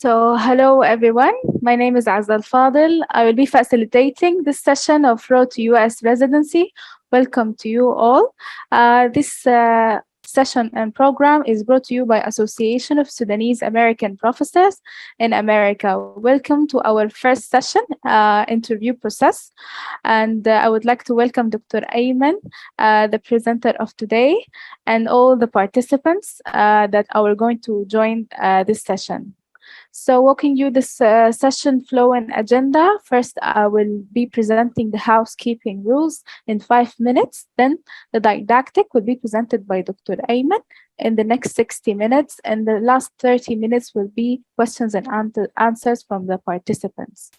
Hello everyone. My name is Azal Fadil. I will be facilitating this session of Road to US Residency. Welcome to you all. This session and program is brought to you by Association of Sudanese American Professors in America. Welcome to our first session interview process. And I would like to welcome Dr. Ayman, the presenter of today, and all the participants that are going to join this session. So walking you this session flow and agenda, first I will be presenting the housekeeping rules in 5 minutes. Then the didactic will be presented by Dr. Ayman in the next 60 minutes. And the last 30 minutes will be questions and answers from the participants.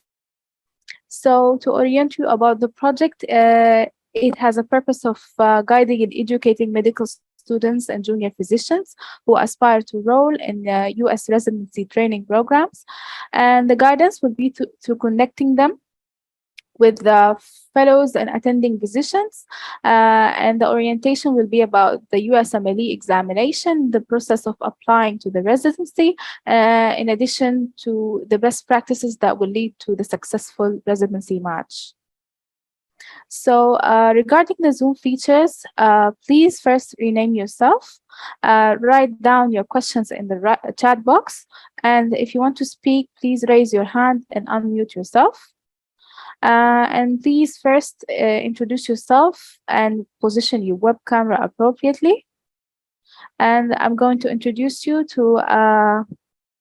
So to orient you about the project, it has a purpose of guiding and educating medical students and junior physicians who aspire to enroll in U.S. residency training programs. And the guidance will be to connecting them with the fellows and attending physicians. And the orientation will be about the USMLE examination, the process of applying to the residency, in addition to the best practices that will lead to the successful residency match. So regarding the Zoom features, please first rename yourself, write down your questions in the chat box, and if you want to speak, please raise your hand and unmute yourself. And please first introduce yourself and position your web camera appropriately. And I'm going to introduce you to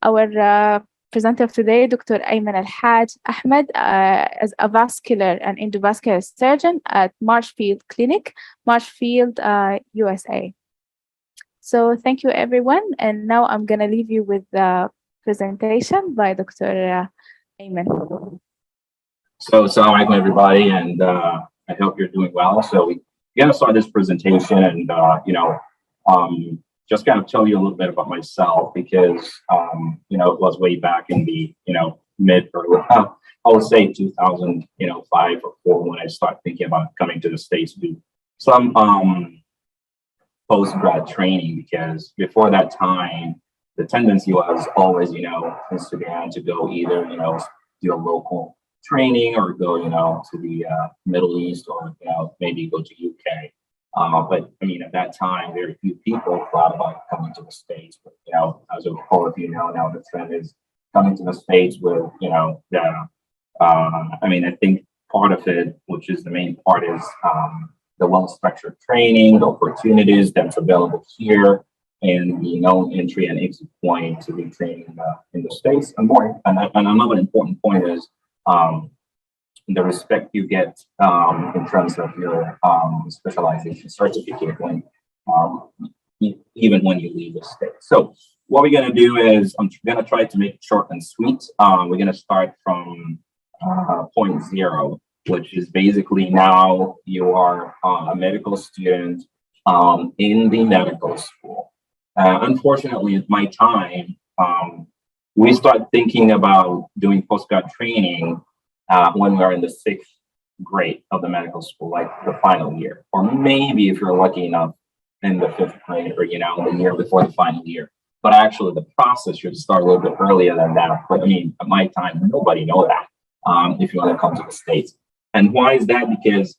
our presenter of today, Dr. Ayman Al-Haj Ahmed, as a vascular and endovascular surgeon at Marshfield Clinic, Marshfield, USA. So thank you, everyone. And now I'm going to leave you with the presentation by Dr. Ayman. So assalamu alaikum, everybody, and I hope you're doing well. So we're going to start this presentation and, just kind of tell you a little bit about myself because, it was way back in the, mid or I would say 2005 or 4 when I started thinking about coming to the States to do some post-grad training, because before that time, the tendency was always, Instagram to go either, do a local training or go, to the Middle East or, maybe go to UK. But I mean, at that time, very few people thought about coming to the States. But, as all of you know, now the trend is coming to the States with, I think part of it, which is the main part, is the well-structured training, the opportunities that's available here, and the known entry and exit point to be training in the States. And more, and another important point is the respect you get in terms of your specialization certificate when even when you leave the state. So what we're going to do is I'm going to try to make it short and sweet. We're going to start from point 0, which is basically now you are a medical student in the medical school. Unfortunately, at my time, we start thinking about doing postgrad training when we are in the 6th grade of the medical school, like the final year, or maybe if you're lucky enough in the 5th grade or, the year before the final year. But actually the process should start a little bit earlier than that. But I mean, at my time, nobody know that if you want to come to the States. And why is that? Because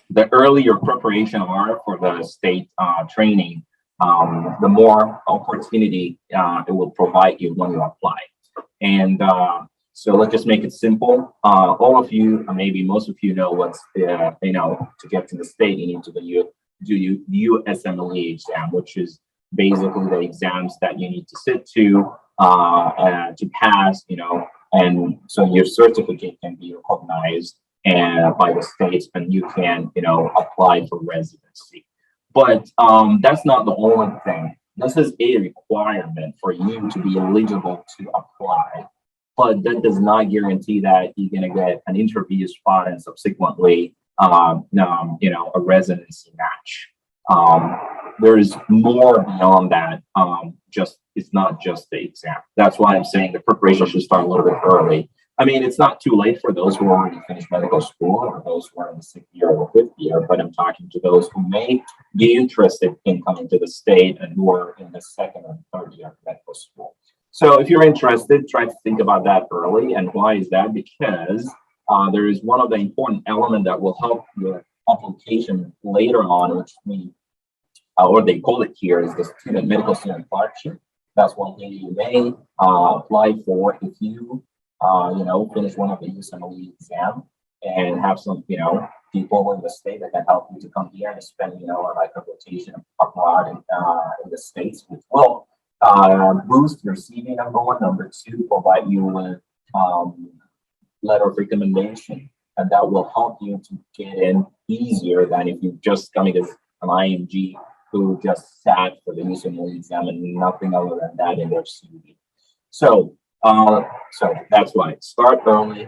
the earlier preparation are for the state training, the more opportunity it will provide you when you apply. And so let's just make it simple. All of you, maybe most of you know what's, to get to the state, you need to do USMLE exam, which is basically the exams that you need to sit to pass, and so your certificate can be recognized and by the states, and you can, apply for residency. But that's not the only thing. This is a requirement for you to be eligible to apply. But that does not guarantee that you're going to get an interview spot and subsequently, a residency match. There is more beyond that. It's not just the exam. That's why I'm saying the preparation should start a little bit early. I mean, it's not too late for those who already finished medical school or those who are in the 6th year or 5th year, but I'm talking to those who may be interested in coming to the state and who are in the 2nd or 3rd year of medical school. So if you're interested, try to think about that early. And why is that? Because there is one of the important elements that will help your application later on, which we, or they call it here, is the student medical student partnership. That's one thing you may apply for if you, finish one of the USMLE exam and have some, people in the state that can help you to come here and spend, like a rotation abroad in the States, which will boost your CV, number one. Number two, provide you with letter of recommendation, and that will help you to get in easier than if you just coming as an IMG who just sat for the USMLE exam and nothing other than that in their CV. So that's why start early,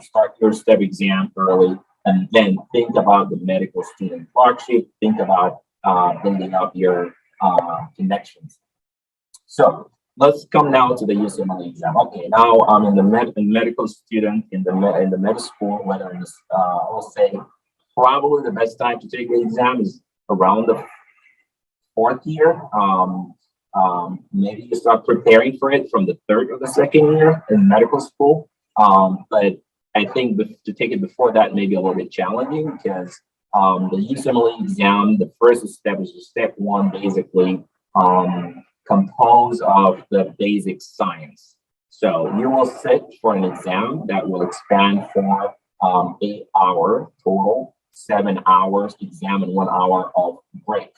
start your STEP exam early, and then think about the medical student clerkship. Think about building up your connections. So let's come now to the USMLE exam. Okay, now I'm in the medical student in the med school. Whether it's I'll say probably the best time to take the exam is around the fourth year. Maybe you start preparing for it from the third or the second year in medical school. But I think to take it before that may be a little bit challenging because the USMLE exam, the first step is step one, basically composed of the basic science. So you will sit for an exam that will expand for 8 hours total, 7 hours exam and 1 hour of break.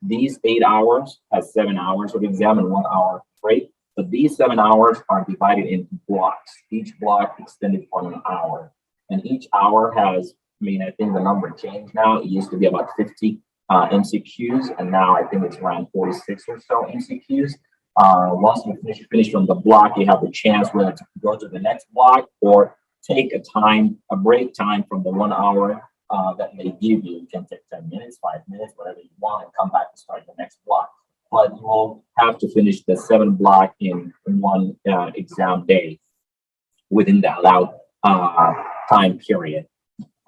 These 8 hours has 7 hours of exam and 1 hour break. But these 7 hours are divided into blocks, each block extended for an hour. And each hour has, I think the number changed now. It used to be about 50 MCQs, and now I think it's around 46 or so MCQs. Once you finish from the block, you have the chance whether to go to the next block or take a break time from the 1 hour that they give you. You can take 10 minutes, 5 minutes, whatever you want, and come back and start the next block. But you will have to finish the 7 block in one exam day within the allowed time period.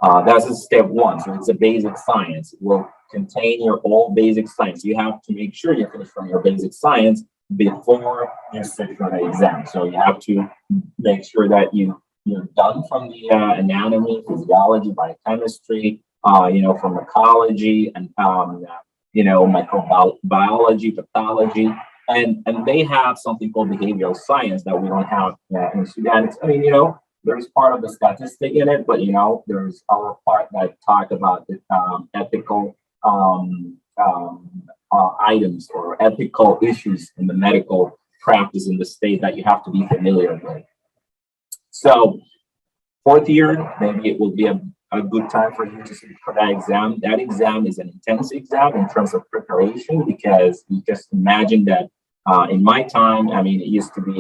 That's step one. So it's a basic science. It will contain your all basic science. You have to make sure you finish from your basic science before you sit for the exam. So you have to make sure that you're done from the anatomy, physiology, biochemistry, pharmacology, and microbiology, pathology, and they have something called behavioral science that we don't have in Sudan. There's part of the statistic in it, but there's our part that talk about the ethical items or ethical issues in the medical practice in the state that you have to be familiar with. So fourth year, maybe it will be a good time for you to sit for that exam. That exam is an intense exam in terms of preparation, because you just imagine that in my time, it used to be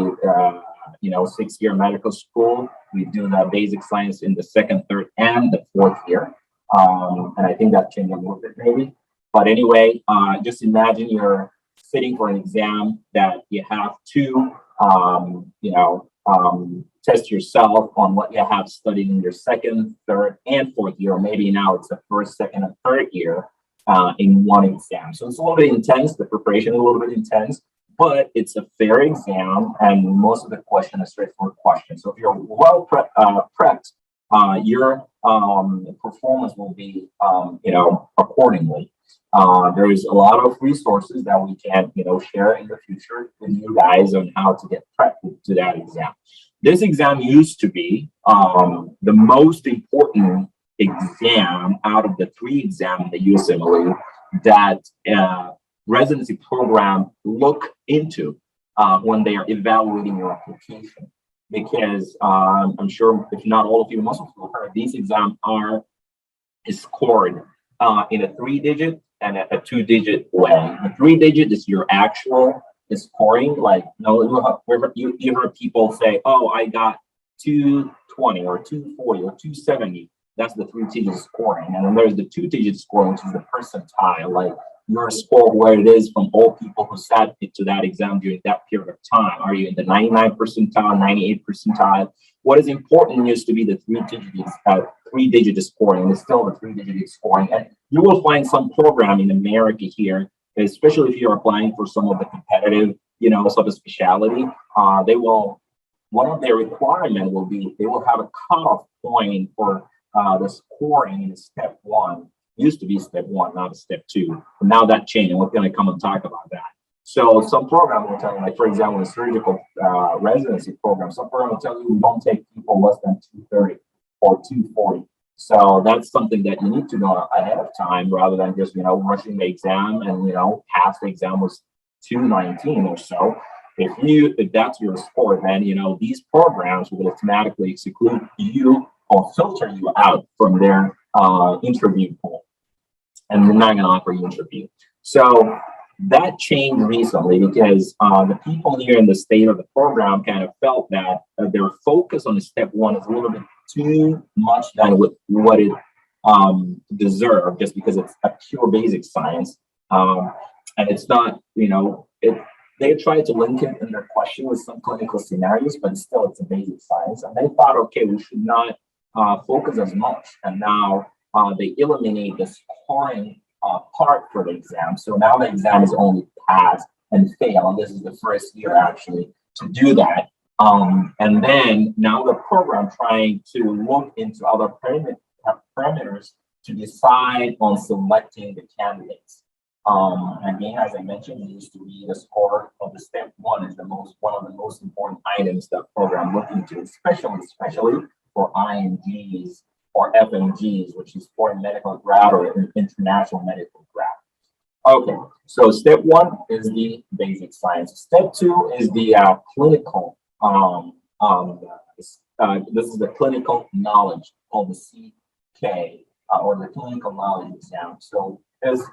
6-year medical school. We do the basic science in the second, third, and the fourth year. And I think that changed a little bit maybe. But anyway, just imagine you're sitting for an exam that you have to, test yourself on what you have studied in your second, third, and fourth year. Or maybe now it's the first, second, and third year in one exam. So it's a little bit intense. The preparation is a little bit intense, but it's a fair exam, and most of the questions are straightforward questions. So if you're well prepped, your performance will be, accordingly. There is a lot of resources that we can, share in the future with you guys on how to get prepped to that exam. This exam used to be the most important exam out of the 3 exams in the USMLE that residency program look into when they are evaluating your application. Because I'm sure if not all of you, most of you heard these exams are scored in a 3-digit and a 2-digit way. The 3-digit is your actual scoring. Like, you heard people say, "Oh, I got 220 or 240 or 270." That's the 3-digit scoring. And then there's the 2-digit scoring, which is the percentile, like your score, where it is from all people who sat into that exam during that period of time. Are you in the 99th percentile, 98th percentile? What is important used to be the 3-digit scoring, and it's still the 3-digit scoring. And you will find some program in America here, especially if you're applying for some of the competitive sort of specialty, they will, one of their requirement will be they will have a cutoff point for the scoring in step one. Used to be step one, not step two. But now that changed, and we're going to come and talk about that. So some program will tell you, like for example, the surgical residency program, some program will tell you we don't take people less than 230 or 240. So that's something that you need to know ahead of time rather than just, rushing the exam and, pass the exam was 219 or so. If that's your score, then, these programs will automatically exclude you or filter you out from their interview pool. And they're not going to offer you interview. So that changed recently because the people here in the state of the program kind of felt that their focus on the step one is a little bit too much than with what it deserved, just because it's a pure basic science. And it's not, they tried to link it in their question with some clinical scenarios, but still it's a basic science. And they thought, okay, we should not focus as much. And now they eliminate the scoring part for the exam. So now the exam is only pass and fail. And this is the first year actually to do that. And then now the program trying to look into other parameters to decide on selecting the candidates. Again, as I mentioned, it used to be the score of the step one is one of the most important items that program look into, especially for IMGs or FMGs, which is foreign medical grad or international medical grad. Okay, so step one is the basic science. Step two is the clinical. This is the clinical knowledge called the CK or the clinical knowledge exam. So it's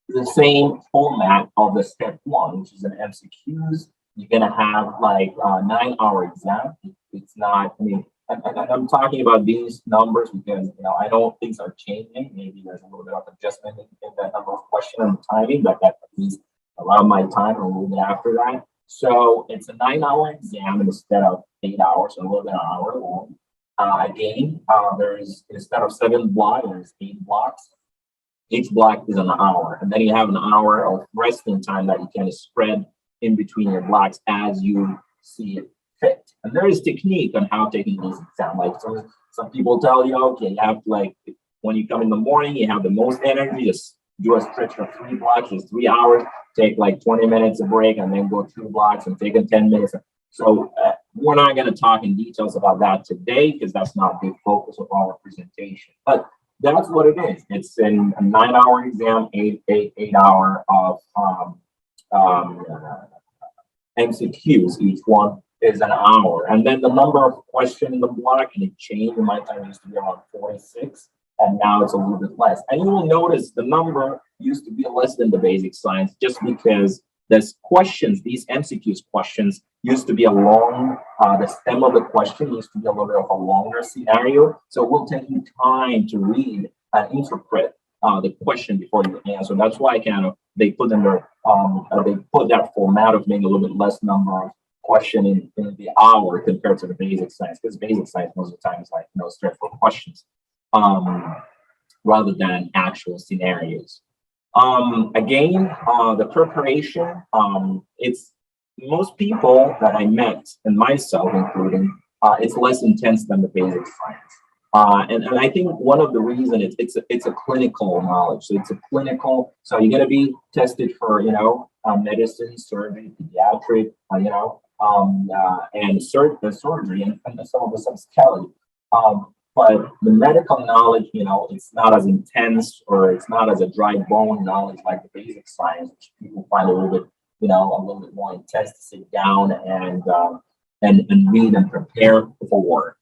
the same format of the step one, which is an MCQs. You're gonna have like a 9-hour exam. It's not. I mean, I'm talking about these numbers because I know things are changing. Maybe there's a little bit of adjustment in that number of questions and timing, but that at least around my time or a little bit after that. So it's a 9-hour exam instead of 8 hours, so a little bit an hour long. Again, there's instead of 7 blocks, there's 8 blocks. Each block is an hour, and then you have an hour of resting time that you can spread in between your blocks as you see it fit. And there is technique on how taking these exams. Like some people tell you, okay, you have to like when you come in the morning, you have the most energy, just do a stretch of 3 blocks, just 3 hours, take like 20 minutes a break, and then go 2 blocks and take a 10 minutes. So we're not going to talk in details about that today because that's not the focus of our presentation. But that's what it is. It's in a 9-hour exam, 8 hour of MCQs. Each one is an hour. And then the number of questions in the block, and it changed. In my time, it used to be around 46, and now it's a little bit less. And you will notice the number used to be less than the basic science just because there's questions, these MCQs questions used to be a long, the stem of the question used to be a little bit of a longer scenario. So it will take you time to read and interpret the question before you answer. That's why they put in their, they put that format of being a little bit less number of question in the hour compared to the basic science, because basic science most of the time is like, straightforward questions rather than actual scenarios. Again, the preparation, it's most people that I met, and myself including, it's less intense than the basic science. And I think one of the reasons it's a clinical knowledge. So it's a clinical, so you're going to be tested for, medicine, surgery, pediatric, and surgery and some of the subspecialty. But the medical knowledge, it's not as intense or it's not as a dry bone knowledge like the basic science, which people find a little bit, a little bit more intense to sit down and read and prepare for.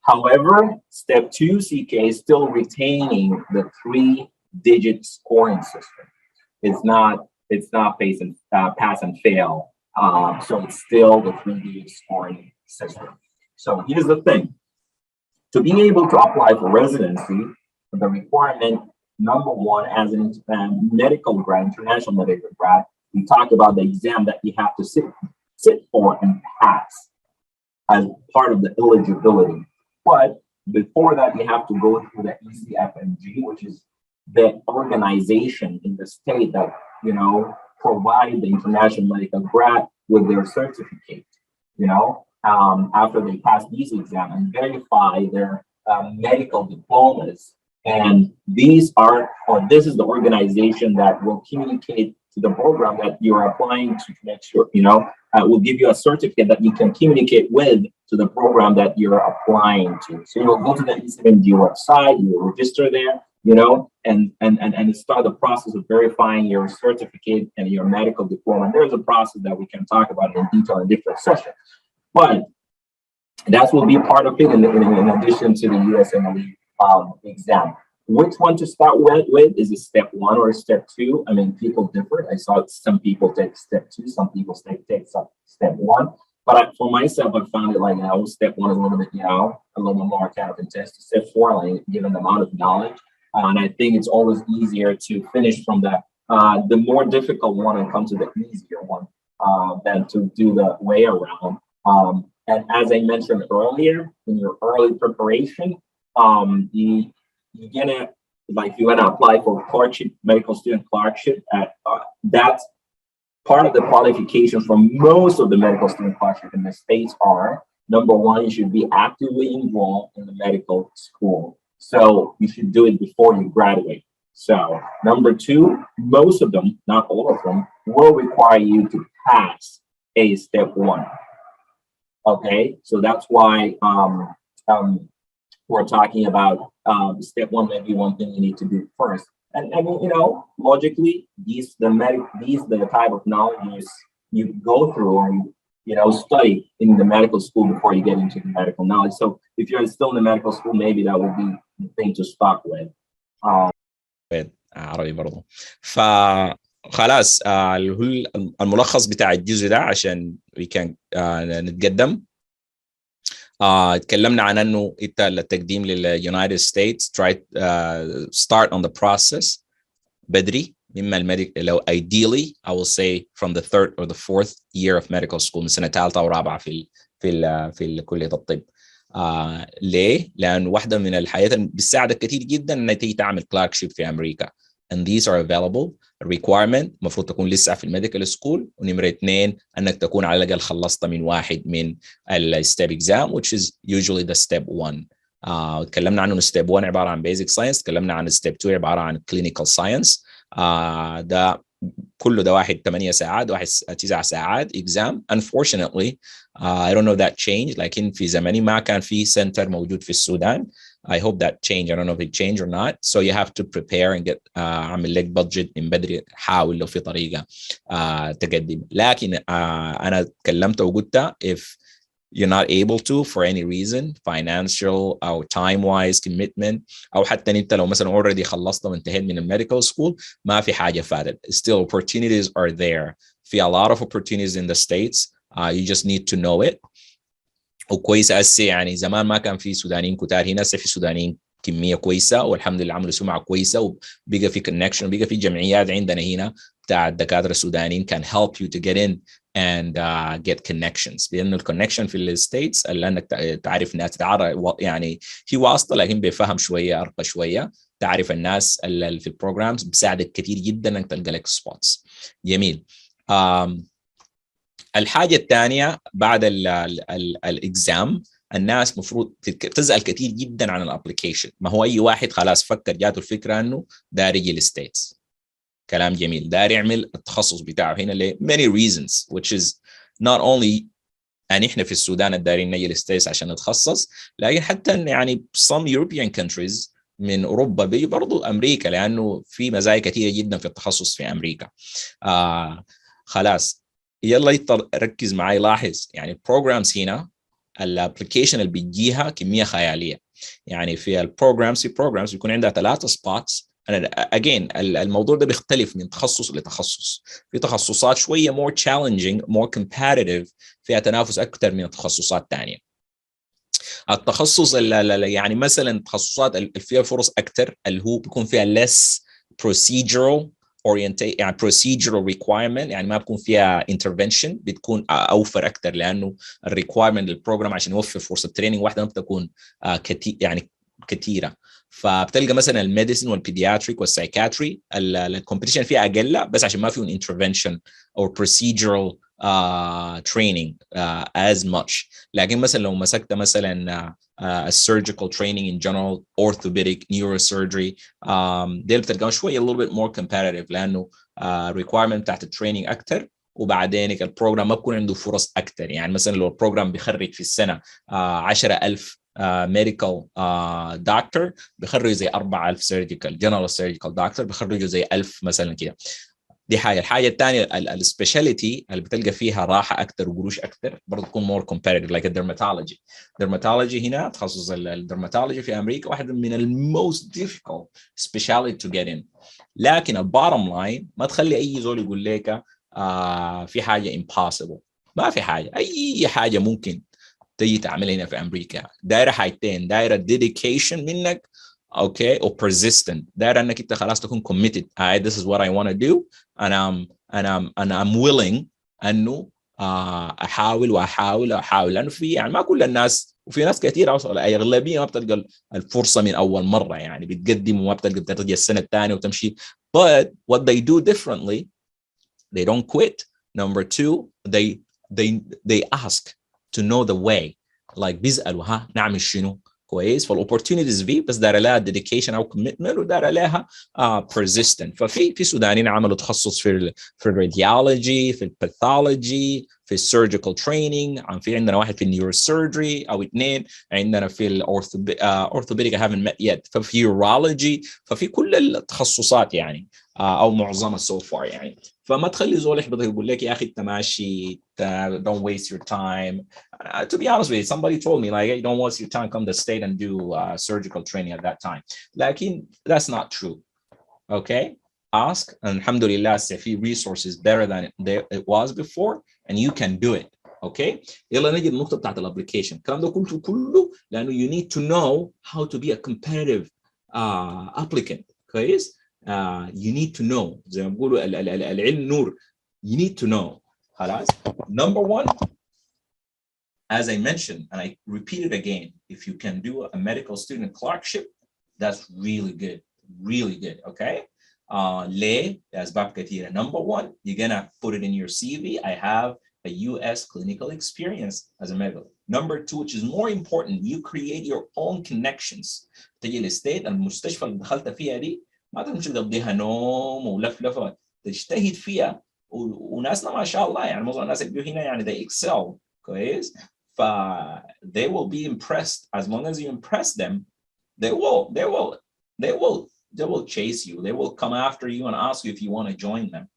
However, step 2 CK is still retaining the 3-digit scoring system. It's not pass and fail. So it's still the 3-digit scoring system. So here's the thing. To be able to apply for residency, the requirement, number one, as an medical grad, international medical grad, we talked about the exam that you have to sit for and pass as part of the eligibility. But before that, you have to go through the ECFMG, which is the organization in the state that, provide the international medical grad with their certificate, you know, after they pass these exams and verify their medical diplomas. And this is the organization that will communicate to the program that you're applying to make sure, will give you a certificate that you can communicate with to the program that you're applying to. So you'll go to the ECMD website, you will register there, and start the process of verifying your certificate and your medical diploma. And there's a process that we can talk about in detail in different sessions. But that will be part of it in addition to the USMLE exam. Which one to start with? Is it step 1 or step 2? I mean, people differ. I saw some people take step 2, some people take step 1. But for myself, I found it like, step 1 is a little bit, a little bit more kind of intense. Step 4, like, given the amount of knowledge. And I think it's always easier to finish from the more difficult one and come to the easier one than to do the way around. And as I mentioned earlier, in your early preparation, you're gonna, like, you want to apply for clerkship, medical student clerkship. That's part of the qualifications for most of the medical student clerkship in the States are, number 1, you should be actively involved in the medical school. So you should do it before you graduate. So number 2, most of them, not all of them, will require you to pass a step 1. Okay, so that's why we're talking about step 1 may be one thing you need to do first. And logically, the type of knowledge you go through and study in the medical school before you get into the medical knowledge. So if you're still in the medical school, maybe that would be the thing to start with. عربي برضو. فخلاص الملخص بتاع الجزء ده عشان we can نتقدم. اتكلمنا عن انه انت التقديم لليونايتد ستيتس try start on the process بدري مما الميديكال لو ideally I will say from the 3rd or the 4th year of medical school من سنة 3 أو 4 في كلية الطب. ليه؟ لأن واحدة من الحاجات اللي بتساعدك كثير جدا انك تيجي تعمل كلاركشيب في أمريكا. And these are available. requirement مفروض تكون لسه في الميديكال سكول. ونمرة 2 انك تكون على الاقل خلصت من واحد من الستيب exam which is usually the step 1. تكلمنا عنه step 1 عبارة عن basic science. تكلمنا عن step 2 عبارة عن clinical science. ده كله ده 8 ساعات 9 ساعات exam. Unfortunately I don't know that changed. لكن في زماني ما كان في center موجود في السودان. I hope that changed. I don't know if it changed or not. So you have to prepare and get عمل لك budget من بدري. حاول لو في طريقة تقدم. لكن أنا تكلمت وقلت if you're not able to for any reason, financial أو time-wise commitment أو حتى أنت لو مثلا already خلصت وانتهيت من medical school ما في حاجة فاتت. Still opportunities are there. في a lot of opportunities in the States. You just need to know it. وكويس أسي يعني زمان ما كان في سودانيين كتار هنا. في سودانيين كمية كويسة والحمد لله عملوا سمعة كويسة وبقى في connection وبقى في جمعيات عندنا هنا بتاع الدكاترة السودانيين can help you to get in and get connections. لأنه الconnection في الستيتس اللي أنك تعرف ناس تعرف يعني في واسطة لكن بيفهم شوية أرقى شوية. تعرف الناس اللي في البروجرامز بساعدك كثير جدا أنك تلقى لك spots. جميل. الحاجة الثانية بعد الإكزام الناس مفروض تسأل كثير جدا عن الابليكيشن. ما هو أي واحد خلاص فكر جاته الفكرة أنه داري يجي الستيتس. كلام جميل. داري يعمل التخصص بتاعه هنا ل many reasons which is not only أن إحنا في السودان الدارين نجي الستيتس عشان نتخصص لكن حتى يعني some European countries من أوروبا بيجي برضو أمريكا لأنه في مزايا كثيرة جدا في التخصص في أمريكا. خلاص يلا ركز معي. لاحظ يعني programs هنا الابليكيشن اللي بيجيها كمية خيالية. يعني في البروجرامز بيكون عندها 3 spots. again الموضوع ده بيختلف من تخصص لتخصص. في تخصصات شوية more challenging more competitive فيها تنافس أكثر من التخصصات الثانية. التخصص اللي يعني مثلا تخصصات اللي فيها فرص أكثر اللي هو بيكون فيها less procedural orientate يعني procedural requirement يعني ما بكون فيها intervention بتكون أوفر أكثر لأنه الrequirement للبروجرام عشان يوفر فرصة تريننج واحدة ما بتكون يعني كثيره. فبتلقى مثلا الميديسن والبيدياتريك والسايكاتري الكومبيتيشن فيها اقل، بس عشان ما فيهم انترفنشن او procedural training as much. لكن مثلا لو مسكت مثلا surgical training in general, orthopedic, neurosurgery, ديل بتلقاهم شويه a little bit more competitive لانه requirement بتاعت التريننج اكثر، وبعدين البروجرام ما بكون عنده فرص اكثر. يعني مثلا لو البروجرام بيخرج في السنه 10,000 ميديكال دكتور، بيخرجوا زي 4,000 سيرجيكال جنرال سيرجيكال دكتور، بيخرجوا زي 1000 مثلا كده. دي حاجه. الحاجه الثانيه السبيشاليتي اللي بتلقى فيها راحه اكثر وقروش اكثر برضه تكون مور كومبيتيتيف، لايك الدرماتولوجي. الدرماتولوجي هنا تخصص الدرماتولوجي في امريكا واحد من الموست difficult specialty to get in. لكن البارم لاين ما تخلي اي زول يقول لك في حاجه impossible. ما في حاجه، اي حاجه ممكن تيجي تعملها هنا في امريكا. دايره حاجتين، دايره dedication منك اوكي او persistent. دايره انك انت خلاص تكون committed. This is what I want to do and I'm willing انه احاول لانه في يعني ما كل الناس، وفي ناس كثير اغلبيه ما بتلقى الفرصه من اول مره، يعني بتقدم وما بتلقى السنه الثانيه وتمشي. But what they do differently, they don't quit. Number two, they ask to know the way. like بيسألوا نعمل شنو كويس. فالاوبورتونيتيز في بس دار لها ديديكيشن او كوميتمنت، ودار لها persistent. ففي سودانيين عملوا تخصص في الراديولوجي، في الباثولوجي، في السيرجيكال تريننج. في عندنا واحد في النيوروسيرجري او اثنين عندنا في الاورثوبيديك I haven't met yet. ففي يورولوجي، ففي كل التخصصات يعني او معظمها so far يعني. فما تخلي زول يحبط يقول لك يا اخي انت ماشي don't waste your time. To be honest with you, somebody told me like, hey, don't waste your time, come to the state and do surgical training at that time. لكن that's not true. Okay, ask, and alhamdulillah في resources better than it was before and you can do it. Okay, يلا نجي للنقطة بتاعت الابليكيشن. الكلام ده كله لأنه you need to know how to be a competitive applicant. كويس. You need to know. زي ما بيقولوا العلم نور. You need to know. خلاص. Number one, as I mentioned, and I repeat it again, if you can do a medical student clerkship, that's really good. Really good. Okay. ليه؟ لأسباب كثيرة. Number one, you're gonna put it in your CV. I have a US clinical experience as a medical. Number two, which is more important, you create your own connections. تجي للستيت المستشفى اللي دخلت فيها دي ما تمشي تقضيها نوم ولفلفه، تجتهد فيها. وناسنا ما شاء الله يعني معظم الناس اللي هنا يعني they excel كويس. ف they will be impressed. As long as you impress them, they will chase you. They will come after you and ask you if you want to join them.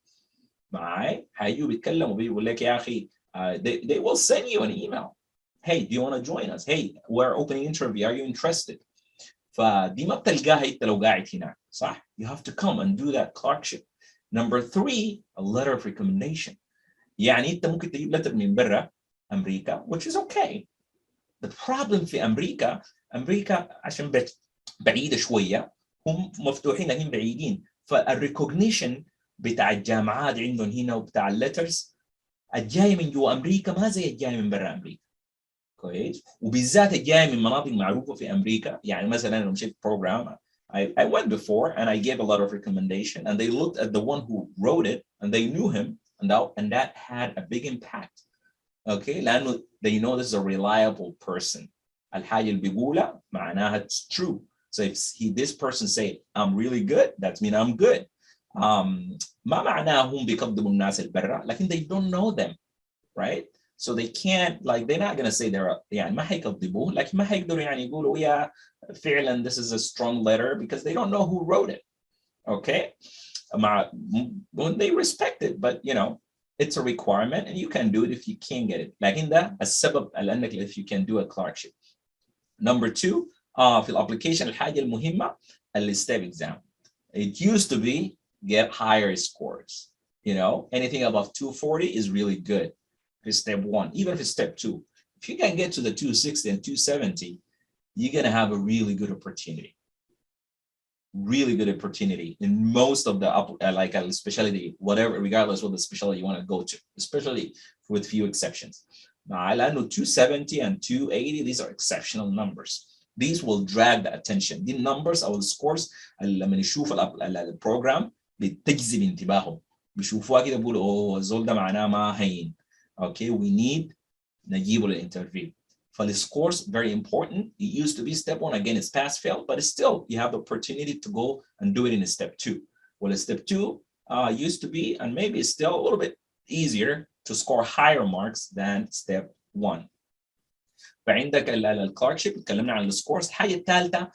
معاي؟ هيجوا بيتكلموا بيقول لك يا اخي they will send you an email. Hey, do you want to join us? Hey, we're opening interview. Are you interested? فدي ما بتلقاها انت لو قاعد هناك، صح؟ You have to come and do that clerkship. Number three, a letter of recommendation. يعني انت ممكن تجيب letter من برا امريكا which is okay. The problem في امريكا عشان بعيده شويه، هم مفتوحين لكن بعيدين. فالريكوجنيشن بتاع الجامعات عندهم هنا وبتاع الليترز الجاي من جوا امريكا ما زي الجاي من برا امريكا. كويس. وبالذات الجاي من مناطق معروفه في امريكا. يعني مثلا لو مشيت program, I went before and I gave a letter of recommendation and they looked at the one who wrote it and they knew him and that had a big impact. Okay, لانه they know this is a reliable person. الحاجه اللي بيقولها معناها it's true. So if this person say I'm really good, that means I'm good. ما معناه هم بيقدموا الناس البرة لكن they don't know them, right? So they can't, like, they're not going to say they're يعني ما حيكذبوه لكن ما حيقدروا يعني يقولوا يا فعلا this is a strong letter because they don't know who wrote it. Okay, they respect it, but you know it's a requirement and you can do it if you can't get it. لكن ده السبب لأنك if you can do a clerkship. Number two, في الابليكيشن الحاجة المهمة الستep exam. It used to be get higher scores. You know, anything above 240 is really good. For step one, even for step two, if you can get to the 260 and 270, you're going to have a really good opportunity. Really good opportunity in most of the like a specialty, whatever, regardless of the specialty you want to go to, especially with few exceptions. Now, I know 270 and 280, these are exceptional numbers. these will drag the attention. دي النمبرز او السكورز لما يشوف البروجرام بتجذب انتباههم، بيشوفوها كده بيقولوا اوه الزول ده معناه ما هين. Okay, we need نجيبه للانترفيو. فالسكورز very important. It used to be step 1, again it's pass fail, but still you have the opportunity to go and do it in step 2. Well, step 2 used to be, and maybe it's still a little bit easier to score higher marks than step 1. فعندك الكلاركشيب اتكلمنا عن السكورز. الحاجه الثالثه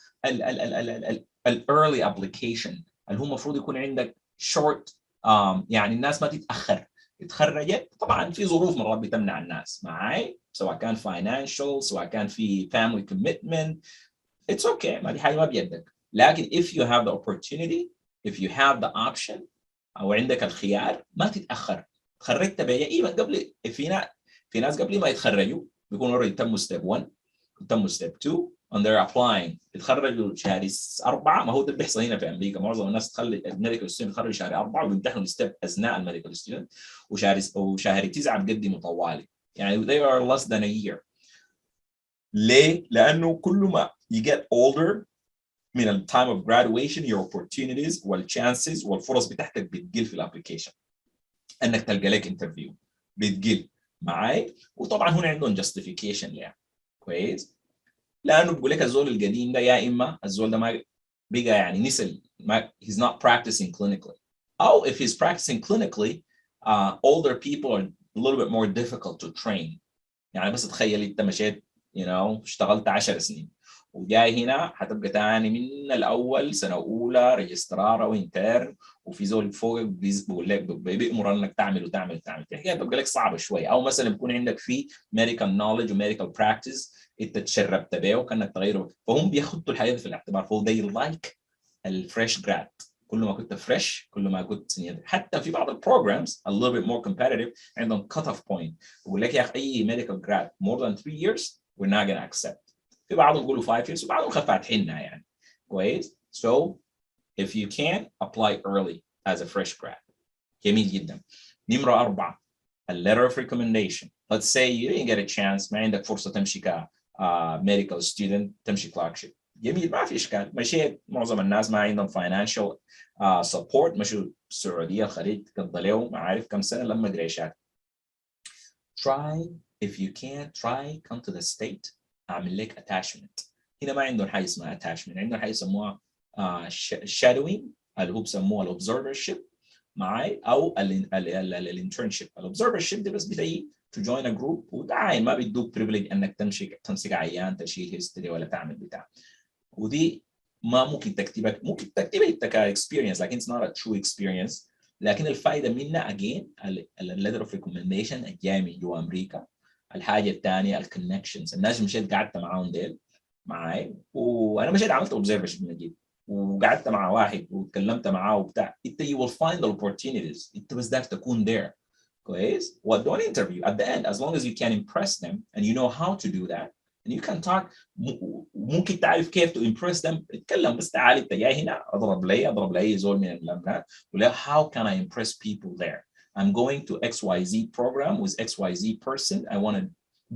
الايرلي ابلكيشن اللي هو المفروض يكون عندك شورت، يعني الناس ما تتاخر. اتخرجت طبعا في ظروف مرات بتمنع الناس معي، سواء كان financial سواء كان في family commitment. It's okay، ما دي حاجه ما بيدك. لكن if you have the opportunity, if you have the option او عندك الخيار ما تتاخر. تخرجت بيا even قبل، في ناس قبل ما يتخرجوا بيكونوا already تموا step 1 وتموا step 2 and they're applying. يتخرجوا شهر 4. ما هو ده اللي بيحصل هنا في امريكا، معظم الناس تخلي الميديكال ستودنت يتخرجوا شهر 4 وبيمتحنوا الستيب اثناء الميديكال ستودنت، وشهر 9 بيقدموا طوالي، يعني they are less than a year. ليه؟ لانه كل ما you get older من ال time of graduation your opportunities والchances والفرص بتاعتك بتقل في الابلكيشن، انك تلقى لك انترفيو بتقل معاي. وطبعا هنا عندهم justification يعني كويس، لانه بيقول لك الزول القديم ده يا اما الزول ده ما بقى يعني نسل، ما he's not practicing clinically، او if he's practicing clinically older people are a little bit more difficult to train. يعني بس تخيل انت مشيت اشتغلت 10 سنين وجاي هنا هتبقى تاني من الاول، سنه اولى ريجسترار او انترن، وفي زول فوقك بيقول لك بيأمر انك تعمل وتعمل الحكايه بتبقى لك صعبه شويه. او مثلا بيكون عندك في ميديكال نولج وميديكال براكتس انت تشربت بيه وكانك تغيره، فهم بياخدوا الحياه في الاعتبار. فهو they like الفريش جراد. كل ما كنت فريش كل ما كنت سنيور. حتى في بعض البروجرامز a little bit more competitive عندهم cut off point، بيقول لك يا اخي اي ميديكال جراد more than 3 years we're not going to accept. في بعضهم يقولوا 5 years وبعضهم فاتحينها يعني كويس. So if you can apply early as a fresh grad. جميل جدا. نمرة 4 a letter of recommendation. Let's say you didn't get a chance، ما عندك فرصة تمشي ك medical student، تمشي clerkship. جميل ما في إشكال، مشيت. معظم الناس ما عندهم financial support، مشوا السعودية الخليج قضى لهم ما عارف كم سنة لما قريشات. Try if you can't try come to the state، أعمل لك attachment. هنا ما عندهم حاجة اسمها attachment، عندهم حاجة يسموها shadowing اللي هو بسموها observership معي، أو الinternship. observership دي بس بدأي to join a group ودعاية ما بيدوك privilege أنك تمسك عيان تشيل history ولا تعمل بتاع. ودي ما ممكن تكتبها انت كاكسبيرينس، لكن it's not a true experience. لكن الفائده منها again letter of recommendation الجاي من جوا امريكا. الحاجه الثانيه الكونكشنز، الناس اللي مشيت قعدت معاهم ديل معي، وانا مشيت عملت اوبزرفيشن من جديد وقعدت مع واحد وتكلمت معاه وبتاع. انت you will find the opportunities، انت بس داك تكون there كويس. do an interview at the end as long as you can impress them and you know how to do that and you can talk. ممكن تعرف كيف to impress them. اتكلم بس تعال انت جاي هنا اضرب لي زول من الامراض ولا how can I impress people there. I'm going to XYZ program with XYZ person. I want to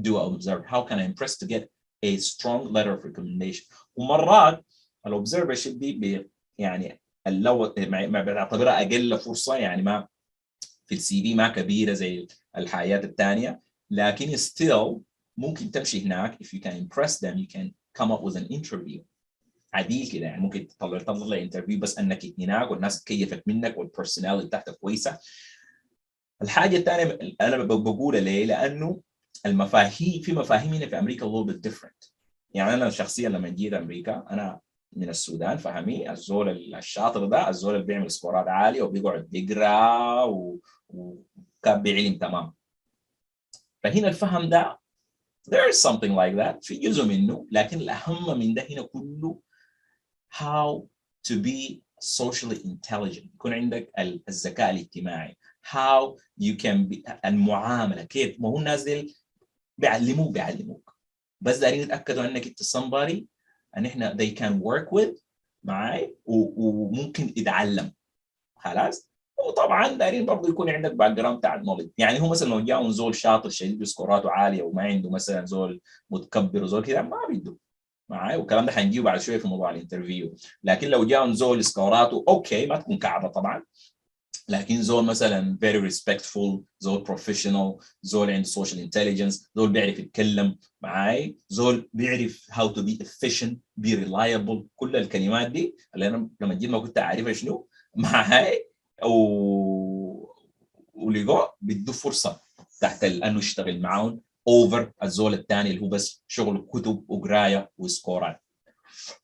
do an observe. How can I impress to get a strong letter of recommendation. ومرات الobservership دي يعني لو ما بعتبرها اقل فرصه، يعني ما في السي في ما كبيره زي الحياه الثانيه، لكن still ممكن تمشي هناك. if you can impress them you can come up with an interview عديل كده. يعني ممكن تطلع انترفيو بس انك هناك والناس تكيفت منك والبرسوناليتي بتاعتك كويسه. الحاجه الثانيه انا بقولها ليه؟ لانه في مفاهيم هنا في امريكا a little bit different. يعني انا شخصيا لما جيت امريكا انا من السودان، فهمي الزول الشاطر ده الزول اللي بيعمل سكورات عاليه وبيقعد يقرا وكان بعلم تمام. فهنا الفهم ده there is something like that في جزء منه، لكن الأهم من ده هنا كله how to be socially intelligent. يكون عندك الذكاء الاجتماعي. how you can be المعاملة كيف. ما هو الناس دي بيعلموك بس دارين يتأكدوا أنك انت somebody أن احنا they can work with معي وممكن يتعلم خلاص. وطبعا دايرين برضه يكون عندك باك جراوند بتاع النولج. يعني هو مثلا لو جاء زول شاطر شديد بسكوراته عاليه وما عنده مثلا زول متكبر وزول كذا ما بيدو معاي، والكلام ده حنجيبه بعد شويه في موضوع الانترفيو. لكن لو جاء زول سكوراته اوكي ما تكون كعبه طبعا، لكن زول مثلا very respectful، زول professional، زول عنده social intelligence، زول بيعرف يتكلم معاي، زول بيعرف how to be efficient be reliable، كل الكلمات دي اللي انا لما جيت ما كنت اعرفها شنو معاي، ولقوا بيدوا فرصه تحت انه يشتغل معاهم اوفر الزول الثاني اللي هو بس شغل كتب وقرايه وسكورات.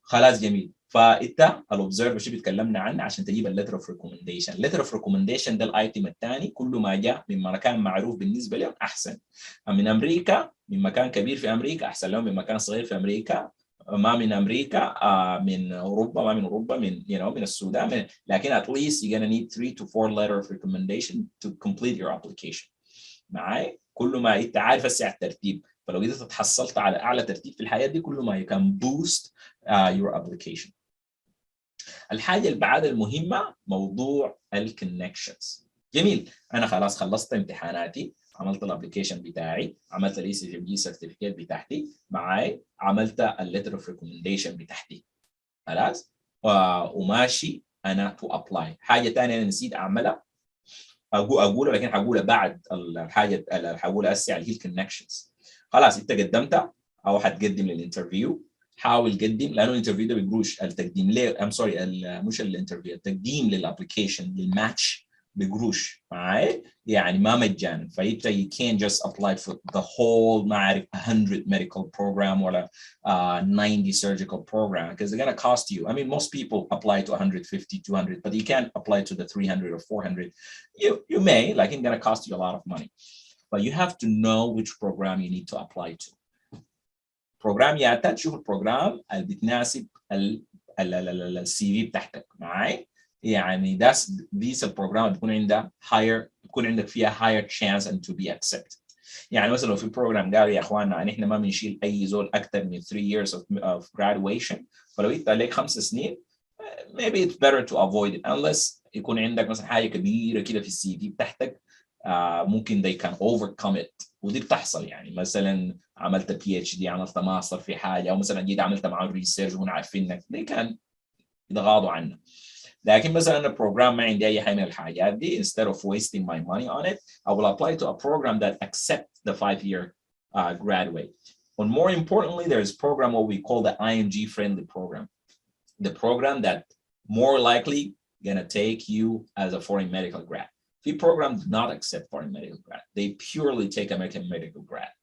خلاص جميل. فانت الاوبزرفر شو بيتكلمنا عنه عشان تجيب الليتر اوف ريكومنديشن. الليتر اوف ريكومنديشن ده الايتم الثاني، كل ما جاء من مكان معروف بالنسبه لهم احسن. من امريكا، من مكان كبير في امريكا احسن لهم من مكان صغير في امريكا. ما من امريكا، من اوروبا، ما من اوروبا، من من السودان، لكن at least you're gonna need 3 to 4 letter of recommendation to complete your application. معاي؟ كل ما انت عارف هسه على الترتيب، فلو اذا تحصلت على اعلى ترتيب في الحياه دي كل ما you can boost your application. الحاجه اللي بعد المهمه موضوع الكونكشنز. جميل، انا خلاص خلصت امتحاناتي، عملت الابلكيشن بتاعي، عملت الاي سي جي سيرتيفيكيت بتاعتي معاي، عملت الليتر اوف ريكومنديشن بتاعتي خلاص، وماشي انا تو ابلاي. حاجه ثانيه انا نسيت اعملها اقولها، لكن هقولها بعد الحاجه اللي هقولها هسه اللي هي الكونكشنز. خلاص انت قدمت او هتقدم للانترفيو، حاول قدم، لانه الانترفيو ده بقروش. التقديم ليه سوري مش الانترفيو، التقديم للابلكيشن للماتش بقروش معاي، يعني ما مجانا. فانت you can't just apply for the whole ما اعرف 100 medical program ولا 90 surgical program because they're going to cost you. I mean most people apply to 150 200 but you can't apply to the 300 or 400. You may, like it's going to cost you a lot of money, but you have to know which program you need to apply to. بروجرام يا تشوف البروجرام اللي بتناسب السي في بتاعتك معاي، يعني ديس البروجرام اللي بيكون عندها بيكون عندك فيها higher chance and to be accepted. يعني مثلا لو في بروجرام قال يا اخواننا ان احنا ما بنشيل اي زول اكثر من 3 years of graduation، فلو انت عليك 5 سنين maybe it's better to avoid it unless يكون عندك مثلا حاجه كبيره كده في السي في بتاعتك ممكن they can overcome it، ودي بتحصل. يعني مثلا عملت بي اتش دي، عملت ماستر في حاجه، او مثلا جيت عملت معه ريسيرش وهم عارفينك they can يتغاضوا عنك. لكن مثلا انا بروجرام ما عندي اي حاجه من الحاجات دي، instead of wasting my money on it I will apply to a program that accepts the 5-year graduate. And more importantly, there's a program what we call the IMG friendly program, the program that more likely gonna take you as a foreign medical grad. The program do not accept foreign medical grad. They purely take American medical grad.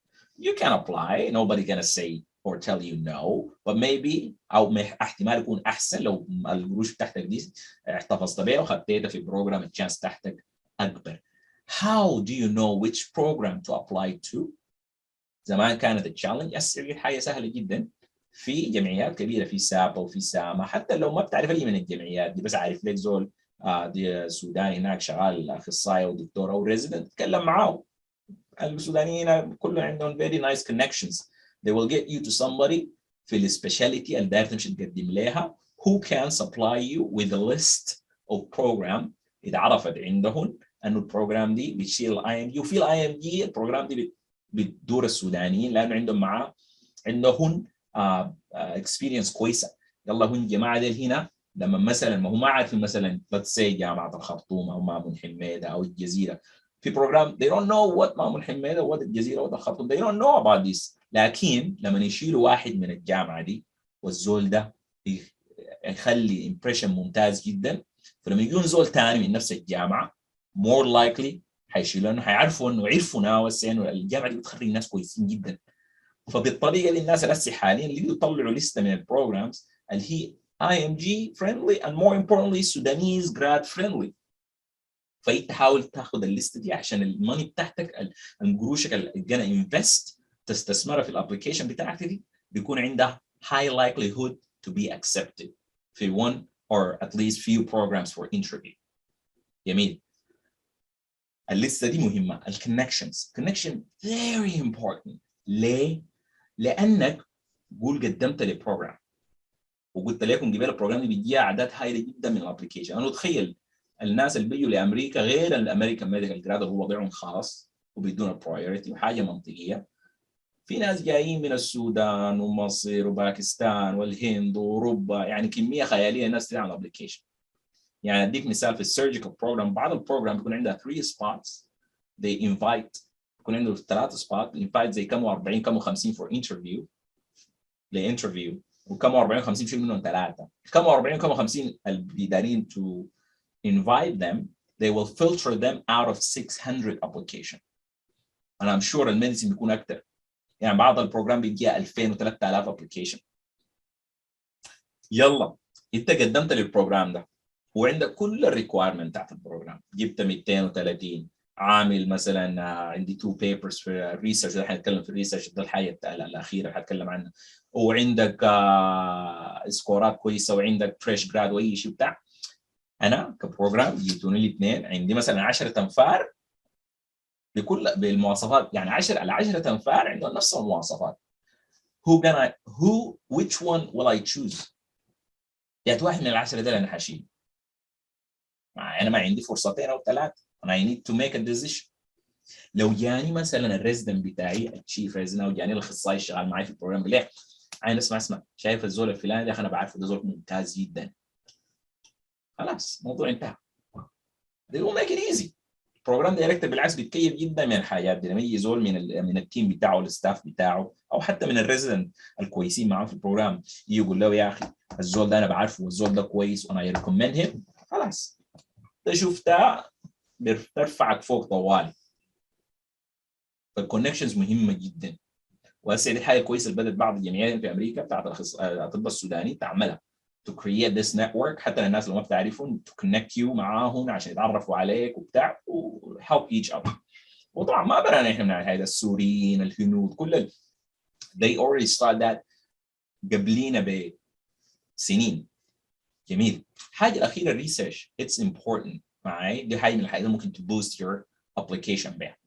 You can apply, nobody gonna say or tell you no, but maybe او احتمال يكون احسن لو القروش بتاعتك دي احتفظت بيها وخدتها في بروجرام الشانس بتاعتك اكبر. How do you know which program to apply to؟ زمان كانت التشالنج هسه حاجه سهله جدا، في جمعيات كبيره، في سابا وفي ساما، حتى لو ما بتعرف اي من الجمعيات دي بس عارف لك زول دي سوداني هناك شغال اخصائي ودكتور او ريزيدنت، تكلم معاه. السودانيين كلهم عندهم very nice connections. They will get you to somebody في السبيشاليتي اللي داير تمشي تقدم لها who can supply you with a list of program اذا عرفت عندهم انه البروجرام دي بتشيل الاي ام جي، وفي الاي ام جي البروجرام دي بتدور السودانيين لانه عندهم معاه عندهم اكسبيرينس كويسه. يلا هم الجماعه دي هنا لما مثلا ما هم ما عارفين مثلا let's say جامعه الخرطوم او مامون حميده او الجزيره في بروجرام they don't know what مامون حميده what الجزيره what الخرطوم they don't know about this، لكن لما يشيلوا واحد من الجامعه دي والزول ده يخلي امبريشن ممتاز جدا، فلما يجون زول ثاني من نفس الجامعه more likely هيشيلوا انه هيعرفوا انه عرفوا ناس انه الجامعه دي بتخرج ناس كويسين جدا. فبالطريقه دي الناس اللي حاليا اللي يطلعوا لسته من البروجرامز اللي هي IMG friendly and more importantly Sudanese grad friendly. فانت تحاول تاخذ الليسته دي عشان الماني بتاعتك القروشك اللي جانا انفست تستثمرها في الابلكيشن بتاعتك دي بيكون عندها high likelihood to be accepted في one or at least few programs for interview. جميل. الليسته دي مهمه. الكونكشنز connection very important. ليه؟ لانك قول قدمت لبروجرام وقلت لكم قبل البروجرام دي بيجي اعداد هائله جدا من الابلكيشن. انا اتخيل الناس اللي بيجوا لامريكا غير الامريكان ميديكال جراد اللي هو وضعهم خاص وبيدون البرايورتي وحاجه منطقيه، في ناس جايين من السودان ومصر وباكستان والهند واوروبا، يعني كميه خياليه ناس تعمل ابلكيشن. يعني اديك مثال في السيرجيكال بروجرام، بعض البروجرام بيكون عندها 3 سبوتس they invite، بيكون عنده 3 سبوت invite زي كم 40 كم 50 for interview لانترفيو، وكم 40 50 شيل منهم 3. كم 40 كم 50 البيدارين to invite them they will filter them out of 600 application. and I'm sure الميديسين بيكون اكثر، يعني بعض البروجرام بيجيها 2000 و3000 ابلكيشن. يلا انت قدمت للبروجرام ده وعندك كل الريكوايرمنت بتاعت البروجرام، جبت 230 عامل مثلا عندي 2 بيبرز في الريسيرش، ده حنتكلم في الريسيرش ده الحاجه الاخيره حتكلم عنها، وعندك سكورات كويسه وعندك فريش جراد واي شيء بتاع. انا كبروجرام جبتوني لي 2 عندي مثلا 10 انفار بكل بالمواصفات، يعني 10 على 10 انفار عندهم نفس المواصفات. which one will I choose؟ يعني واحد من ال10 ده انا حشيل، انا ما عندي فرصتين او 3 and I need to make a decision. لو جاني مثلا الريزدنت بتاعي التشيف ريزدنت او جاني الاخصائي اللي شغال معي في البروجرام قال لي انا اسمع شايف الزول الفلاني ده انا بعرفه ده زول ممتاز جدا، خلاص الموضوع انتهى. they will make it easy. البروجرام دايركتور بالعكس بيتكيف جدا من الحاجات دي، لما يجي زول من التيم بتاعه الستاف بتاعه او حتى من الريزدنت الكويسين معاه في البروجرام يقول له يا اخي الزول ده انا بعرفه والزول ده كويس وانا ريكومند هيم، خلاص ده شفتها بترفعك فوق طوالي. فالكونكشنز مهمه جدا، وهسه دي حاجه كويسه بدات بعض الجمعيات في امريكا بتاعت الاطباء السودانيين تعملها to create this network حتى للناس اللي ما بتعرفهم to connect you معاهم عشان يتعرفوا عليك وبتاع و help each other. وطبعا ما برانا احنا من هذا السوريين الهنود كل they already started that قبلينا بسنين. جميل. الحاجه الاخيره الريسيرش it's important معي، دي حاجه من الحاجات اللي ممكن to boost your application بها.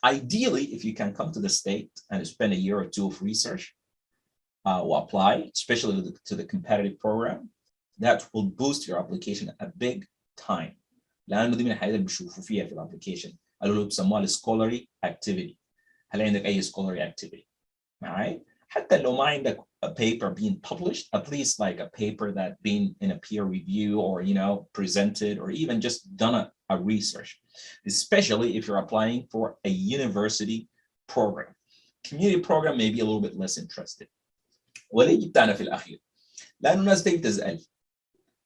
Ideally, if you can come to the state and spend a year or 2 of research or apply, especially to the competitive program, that will boost your application a big time. لأنه دي من الحاجات اللي بيشوفوا فيها في الابلكيشن اللي بيسموها scholarly activity. هل عندك أي scholarly activity؟ معي؟ حتى لو ما عندك a paper being published, at least like a paper that been in a peer review or presented or even just done a research, especially if you're applying for a university program. Community program may be a little bit less interested. وليه جبت أنا في الأخير؟ لأنه الناس تيجي تسأل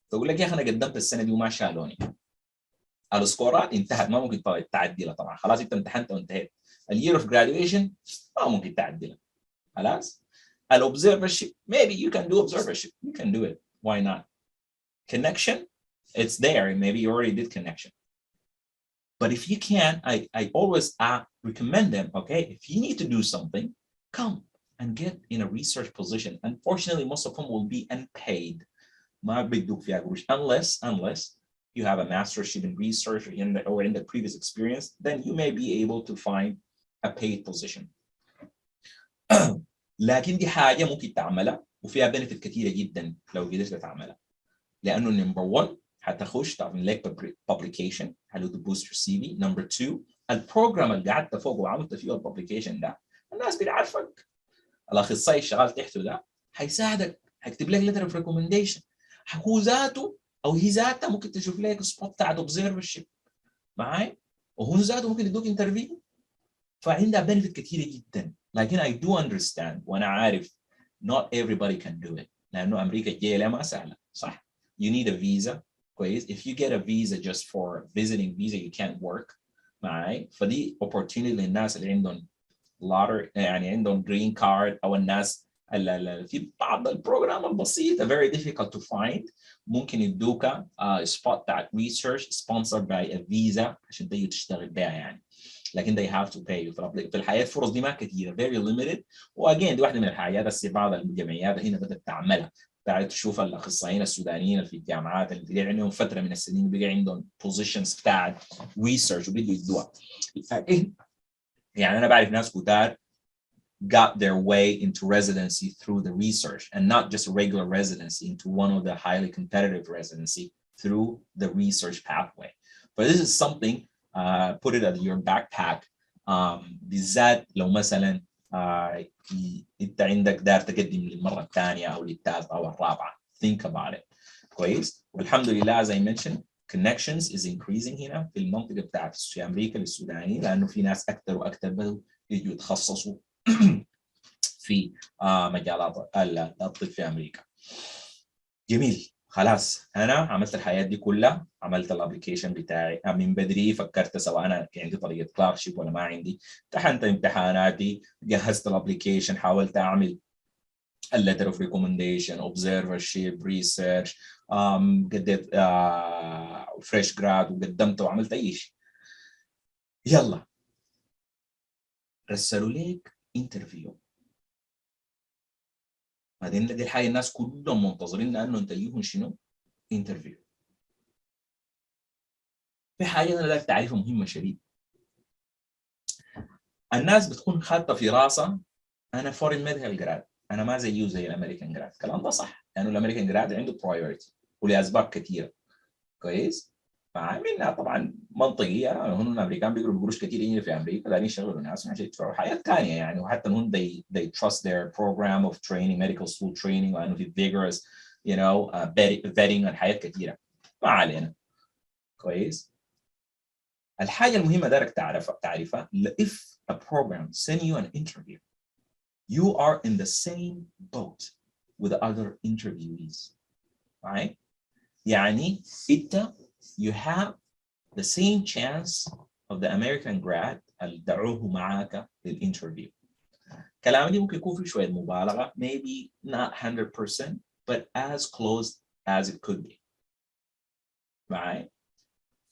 تقول لك يا أخي أنا قدمت السنة دي وما شالوني. السكورات انتهت ما ممكن تعدلها طبعا، خلاص أنت امتحنت وانتهيت. الyear of graduation ما ممكن تعدلها. خلاص observership maybe you can do observership, you can do it, why not? Connection, it's there, maybe you already did connection. But if you can, I always recommend them, okay, if you need to do something, come and get in a research position. Unfortunately, most of them will be unpaid. ما بيدوك فيها قروش unless you have a mastership in research or in the previous experience, then you may be able to find a paid position. لكن دي حاجه ممكن تعملها وفيها بنفيت كثيره جدا لو قدرت تعملها، لانه نمبر 1 حتخش تعمل لك بابليكيشن حلو to boost your CV. نمبر 2 البروجرام اللي قعدت فوق وعملت فيه البابليكيشن ده الناس بتعرفك، الاخصائي الشغال تحته ده هيساعدك، هيكتب لك ليتر اوف ريكومنديشن، هو ذاته او هي ذاتها ممكن تشوف لك سبوت بتاعت اوبزرفرشيب معاي، وهو ذاته ممكن يدوك انترفيو. فعندها بنفيت كثيره جدا. لكن I do understand وانا عارف not everybody can do it لانه امريكا الجايه ما سهله صح. You need a visa كويس. If you get a visa just for visiting visa you can't work معي. فدي opportunity للناس اللي عندهم يعني عندهم green card او الناس في بعض البروجرام البسيطه very difficult to find ممكن يدوك spot that research sponsored by a visa عشان تيجي تشتغل بها يعني. لكن they have to pay. في الحياه الفرص دي ما كثيره very limited. واجين دي واحده من الحاجات بس بعض الجمعيات هنا بدات تعملها، بعد تشوف الاخصائيين السودانيين في الجامعات اللي بقى عندهم فتره من السنين بقى عندهم positions بتاعت research وبيجوا يدوها. يعني انا بعرف ناس كتار got their way into residency through the research and not just a regular residency, into one of the highly competitive residency through the research pathway. But this is something, put it at your backpack بالذات لو مثلا انت عندك دار تقدم للمره الثانيه او للثالثه او الرابعه. think about it. كويس. والحمد لله زي ما mentioned connections is increasing هنا في المنطقه بتاعت في امريكا للسودانيين، لانه في ناس اكثر واكثر بدوا يجوا يتخصصوا في مجالات الطب في امريكا. جميل. خلاص انا عملت الحياه دي كلها، عملت الابلكيشن بتاعي من بدري، فكرت سواء انا عندي طريقه كلارشيب ولا ما عندي، امتحنت امتحاناتي، جهزت الابلكيشن، حاولت اعمل الليتر اوف ريكومنديشن، اوبزرفرشيب، ريسيرش، قديت فريش جراد وقدمت وعملت اي شيء. يلا رسلوا لك انترفيو، بعدين دي الحاجه الناس كلهم منتظرين انه انت تجيهم شنو؟ انترفيو. في حاجه انا لازم تعرفها مهمه شديد. الناس بتكون خاطه في راسها انا فورين ميديكال جراد، انا ما زيه زي الامريكان جراد. الكلام ده صح، لانه يعني الامريكان جراد عنده برايورتي ولاسباب كثيره. كويس. فعاملنا طبعا منطقيه، هم الامريكان بيقولوا بقروش كثير يجي في امريكا، لكن يشغلوا ناس عشان يدفعوا حياه ثانيه يعني. وحتى هم they trust their program of training, medical school training، لانه في vigorous you know vetting الحياه كثيره. ما علينا. كويس. الحاجه المهمه دارك تعرفها if a program send you an interview you are in the same boat with other interviewees, right? يعني انت you have the same chance of the American grad اللي دعوه معاك للانترفيو. كلامي ممكن يكون فيه شوية مبالغة، maybe not 100% but as close as it could be. معي؟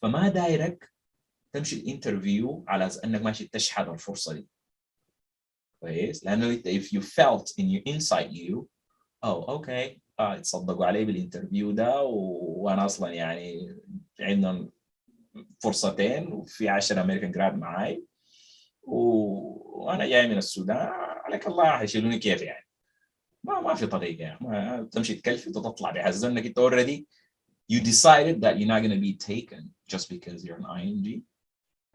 فما دايرك تمشي الانترفيو على انك ماشي تشحذ الفرصة دي. كويس؟ لانه if you felt in your inside you اوكي تصدقوا علي بالانترفيو ده وانا اصلا يعني عندنا فرصتين وفي 10 امريكان جراد معاي وانا جاي من السودان، عليك الله حيشيلوني كيف يعني؟ ما في طريقه يعني. ما تمشي تكلفي وتطلع بحزن انك انت already you decided that you're not going to be taken just because you're an ING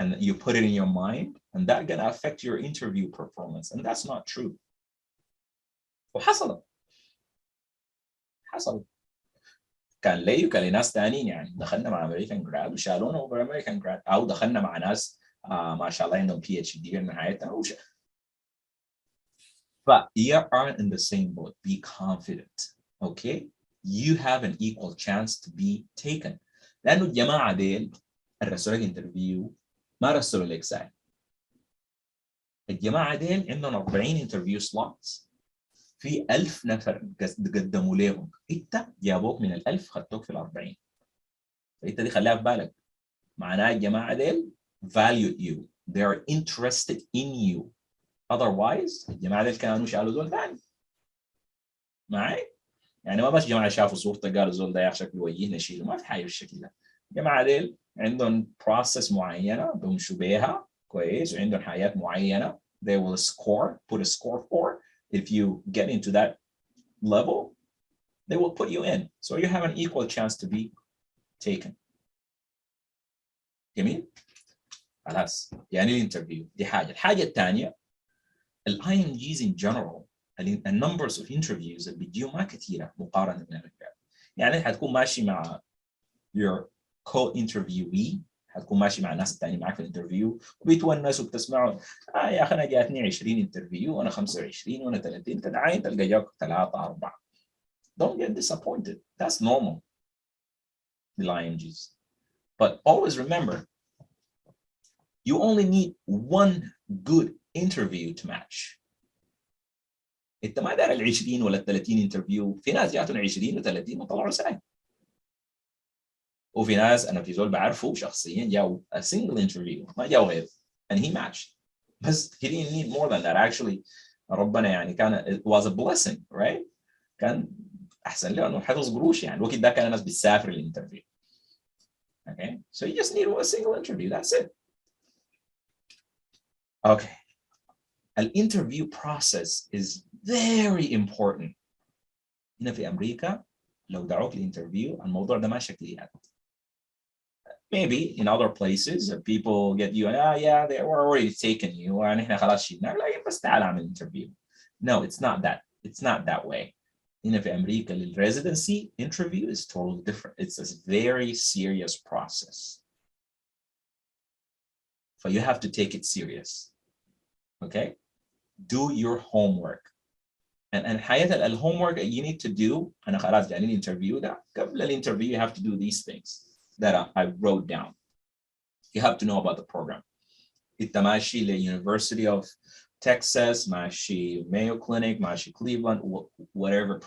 and you put it in your mind and that going to affect your interview performance and that's not true. وحصلت كان لي وكان لناس ثانيين يعني. دخلنا مع امريكان جراد وشالونا اوفر امريكان جراد، او دخلنا مع ناس ما شاء الله عندهم PhD من حياتنا but you aren't in the same boat. Be confident. Okay, you have an equal chance to be taken. لانه الجماعه ديل الرسول انترفيو ما رسلوا لك ساي. الجماعه ديل عندهم 40 انترفيو سلوتس، في 1000 نفر قدموا لهم، انت جابوك من ال1000 خدتوك في ال40. فانت دي خليها في بالك. معناها الجماعه ديل value you, they are interested in you. otherwise الجماعه ديل كانوا شالوا زول ثاني. معي؟ يعني ما بس جماعه شافوا صورته قالوا زول ده يا شكله وجهنا شيله، ما في حاجه بالشكل ده. الجماعه ديل عندهم بروسس معينه بيمشوا بيها. كويس. وعندهم حاجات معينه they will put a score for. If you get into that level they will put you in, so you have an equal chance to be taken. جميل. خلاص يعني الانترفيو دي حاجه. الحاجه الثانيه IMGs in general النمبرز اوف انترفيوز اللي بيجيوا ما كثيره مقارنه بالامريكان. يعني حتكون ماشي مع your co-interviewee، حتكون ماشي مع ناس ثانيين معك في الانترفيو وبيتونسوا وبتسمعوا يا اخي انا جاتني 20 انترفيو وانا 25 وانا 30، تدعين تلقى جاك 3 4. Don't get disappointed. That's normal with IMGs. But always remember you only need one good interview to match. انت ما دار ال20 ولا ال30 انترفيو. في ناس جاتهم 20 و30 وطلعوا ساي، وفي ناس انا في زول بعرفه شخصيا جاوا a single interview ما جاوا غيره and he matched. بس he didn't need more than that actually. ربنا يعني كان it was a blessing right. كان احسن له انه حفظ قروش يعني. الوقت ده كان الناس بتسافر الانترفيو. Okay, so you just need a single interview, that's it. Okay, an interview process is very important. هنا في أمريكا لو دعوك لإنترفيو الموضوع ده ما شكليات. maybe in other places people get you yeah they were already taken you ونحن خلاص شلناك لكن بس تعال اعمل interview. No, it's not that. It's not that way. هنا في أمريكا the residency interview is totally different. It's a very serious process. So you have to take it serious. Okay? Do your homework. And حياة الhomework you need to do أنا خلاص جاني interview ده قبل الانترفيو you have to do these things that I wrote down. You have to know about the program. أنت ماشي ل University of Texas, ماشي Mayo Clinic, ماشي Cleveland, whatever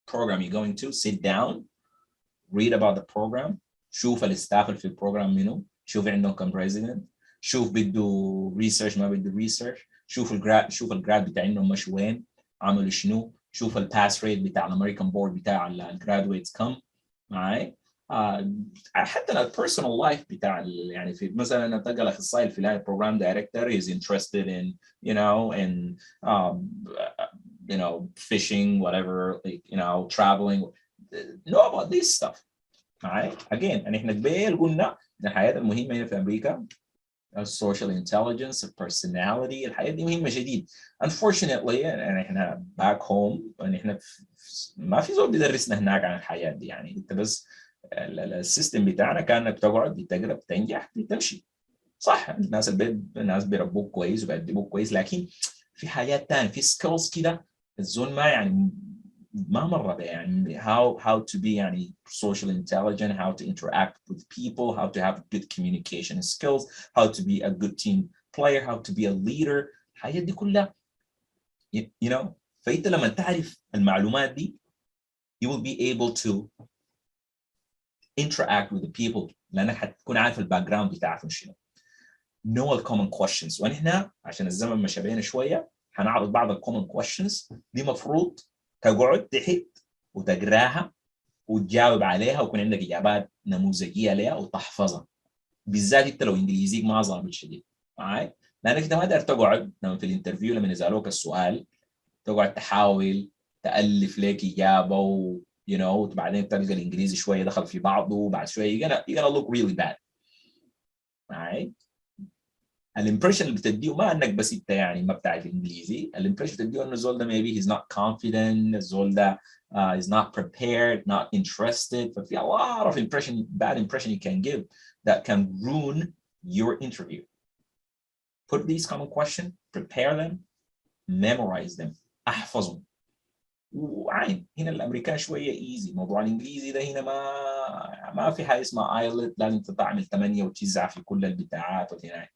program you're going to, sit down, read about the program, شوف الستاف اللي في البروجرام منو، شوف عندهم كم resident، شوف بده research ما بده research، شوف الجراد بتاعهم مش وين، عملوا شنو، شوف الباس ريت بتاع الامريكان بورد بتاع الجرادويتس كم معي. حتى البيرسونال لايف بتاع يعني في مثلا تلقى الاخصائي الفلاني program director is interested in fishing, whatever, traveling. Know about this stuff. Right? Again, and احنا قبل قلنا ان الحياة المهمة هنا في امريكا social intelligence, personality, الحياة دي مهمة جديد. Unfortunately يعني احنا back home يعني احنا ما في زول بيدرسنا هناك عن الحياة دي. يعني انت بس السيستم بتاعنا كان بتقعد بتقرا بتنجح بتمشي صح. الناس بيربوك كويس وبيأدبوك كويس، لكن في حاجات تانية في سكيلز كده الزول ما يعني ما مر بها. يعني how to be يعني social intelligent, how to interact with people, how to have good communication skills, how to be a good team player, how to be a leader. الحاجات دي كلها فأنت لما تعرف المعلومات دي you will be able to interact with the people لأنك حتكون عارف الباك جراوند بتاعتهم شنو. know the common questions. ونحن عشان الزمن مشى بينا شوية هنعرض بعض ال common questions دي مفروض تقعد تحت وتقراها وتجاوب عليها ويكون عندك إجابات نموذجية لها وتحفظها، بالذات انت لو انجليزيك ما ظابط شديد معاي. لانك انت ما تقدر تقعد لما في الانترفيو لما يسالوك السؤال تقعد تحاول تالف لك اجابه وبعدين تلقى الانجليزي شويه دخل في بعضه وبعد شويه you're gonna look really bad. معاي. الامبريشن اللي بتديه ما انك بس انت يعني ما بتعرف انجليزي، الامبريشن بتديه انه الزول ده maybe he's not confident، الزول ده is not prepared, not interested. ففي a lot of bad impression you can give that can ruin your interview. Put these common questions, prepare them, memorize them، احفظهم. وعين هنا الامريكان شويه ايزي، موضوع الانجليزي ده هنا ما في حاجه اسمها ايلت لازم تعمل 8 و9 في كل البتاعات وهنا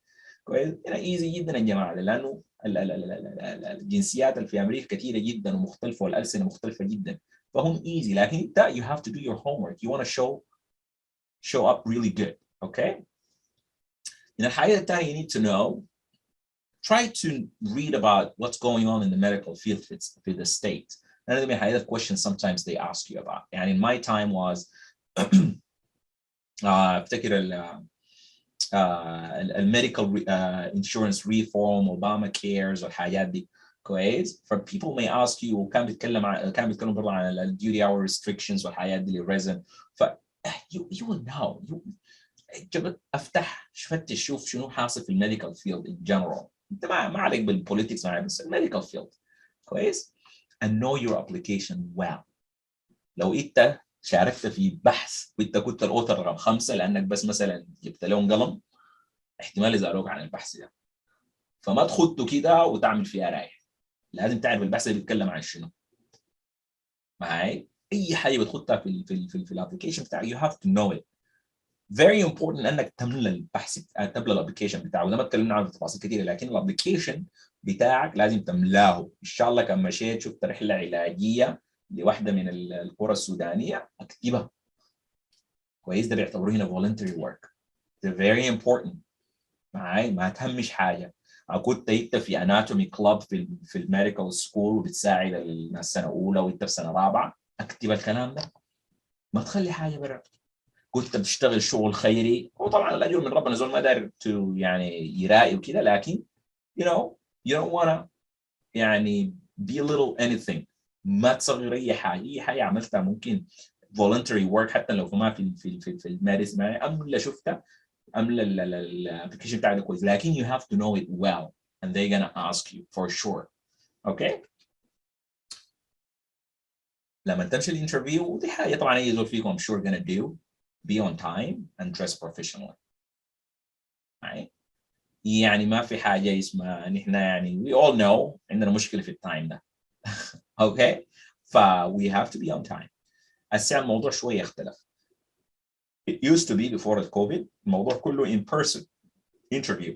كويس. هنا ايزي جدا يا جماعه، لانه الجنسيات اللي في امريكا كثيره جدا ومختلفه والالسنه مختلفه جدا، فهم ايزي. لكن انت you have to do your homework. You want to show up really good. Okay. من الحاجات الثانيه you need to know, try to read about what's going on in the medical field في the state. Another من الحاجات questions sometimes they ask you about. And in my time was افتكر الميديكال insurance reform, Obama cares والحاجات دي كويس. For people may ask you وكان بيتكلم برضه عن ال duty hour restrictions والحاجات دي للريزن. ف you will know. افتح فتش شوف شنو حاصل في الميديكال فيلد in general. انت ما عليك بالبوليتكس معايا بس الميديكال فيلد كويس. and know your application well. لو انت شاركت في بحث وانت كنت الاوتر رقم 5 لانك بس مثلا جبت لهم قلم، احتمال يسالوك عن البحث ده، فما تخده كده وتعمل فيها رايح. لازم تعرف البحث ده بيتكلم عن شنو. معاي. اي حاجه بتخدها في الابلكيشن بتاعك you have to know it. very important انك تملى البحث تملى الابلكيشن بتاعه. وده ما اتكلمنا عنه في تفاصيل كثيره، لكن الابلكيشن بتاعك لازم تملاه. ان شاء الله كان مشيت شفت رحله علاجيه لواحده من القرى السودانيه اكتبها كويس. ده بيعتبروه هنا voluntary work. They're very important. معاي. ما تهمش حاجه. كنت انت في اناتومي كلاب في الميديكال سكول وبتساعد الناس سنه اولى وانت في سنه رابعه، اكتب الكلام ده. ما تخلي حاجه برا. كنت بتشتغل شغل خيري، وطبعا الاجر من ربنا زول ما دار يعني يراقي وكده، لكن you don't wanna يعني be a little anything. ما تصغر اي حاجه عملتها ممكن voluntary work حتى لو ما في المارس معي املى شفتها املى الابلكيشن بتاعك كويس لكن you have to know it well and they're gonna ask you for sure. اوكي لما تمشي الانترفيو ودي حاجه طبعا اي زول فيكم I'm sure gonna do be on time and dress professionally. right? يعني ما في حاجه اسمها نحن يعني we all know عندنا مشكله في التايم ده. اوكي ف we have to be on time. هسه الموضوع شويه اختلف. It used to be before the COVID الموضوع كله in person interview.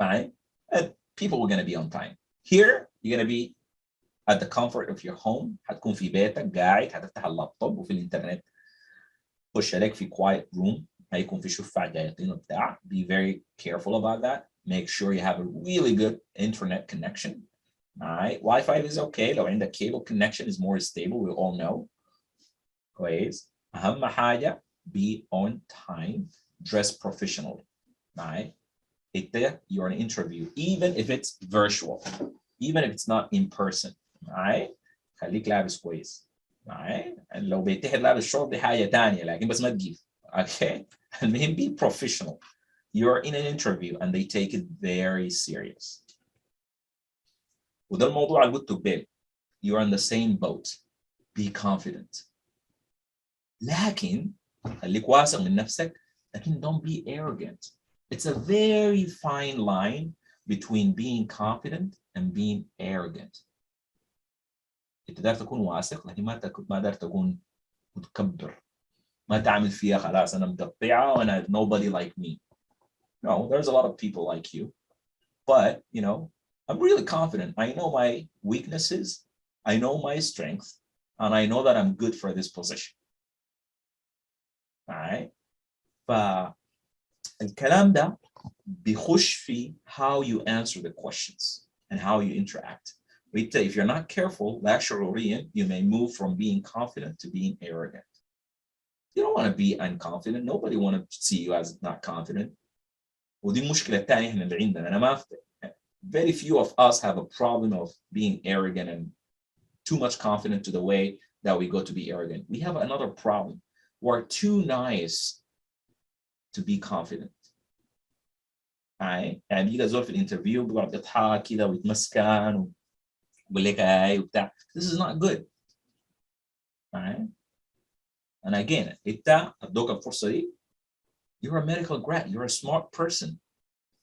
Right? And people were going to be on time. Here you're going to be at the comfort of your home. هتكون في بيتك قاعد هتفتح اللابتوب وفي الانترنت خش عليك في quiet room هيكون في شفاعة جايتين وبتاع. Be very careful about that. Make sure you have a really good internet connection. All right, Wi-Fi is okay. لو عندك cable connection is more stable. We all know. كويس. أهم حاجة be on time. Dress professionally. All right. You're an interview, even if it's virtual, even if it's not in person. All right. خليك لابس كويس. All right. لو بيتحد لابس شورت دي حاجة تانية لكن بس ما تجيب. Okay. المهم be professional. You're in an interview and they take it very serious. وده الموضوع اللي قلته قبل. You're on the same boat. Be confident. لكن خليك واثق من نفسك لكن don't be arrogant. It's a very fine line between being confident and being arrogant. انت تقدر تكون واثق لكن ما تقدر تكون متكبر. ما تعمل فيها خلاص انا مقطعه وانا nobody like me. No, there's a lot of people like you. But, you know, I'm really confident. I know my weaknesses, I know my strength, and I know that I'm good for this position. All right? فالكلام ده بيخش في how you answer the questions and how you interact. If you're not careful, laterally, you may move from being confident to being arrogant. You don't want to be unconfident. Nobody want to see you as not confident. ودي المشكلة الثانية احنا اللي عندنا. أنا ما very few of us have a problem of being arrogant and too much confident to the way that we go to be arrogant. We have another problem. We're too nice to be confident. Right? يعني بيجي زول في الانترفيو بيقعد يضحك كده ويتمسكن ويقول لك هاي وبتاع. This is not good. Right? And again, انت ادوك الفرصة دي. You're a medical grad. You're a smart person.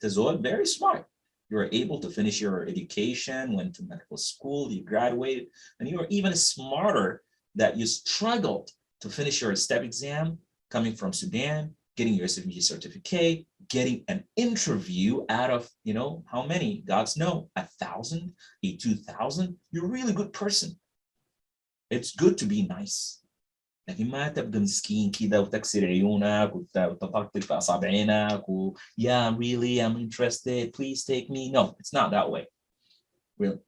زول very smart. You were able to finish your education, went to medical school, you graduated, and you were even smarter that you struggled to finish your STEP exam, coming from Sudan, getting your SFG certificate, getting an interview out of, you know, how many? God's know, 1,000, 2,000. You're a really good person. It's good to be nice. لكن ما تبقى مسكين كده وتكسر عيونك وتطقطق في أصابعينك و yeah really I'm interested please take me. No, it's not that way. Really,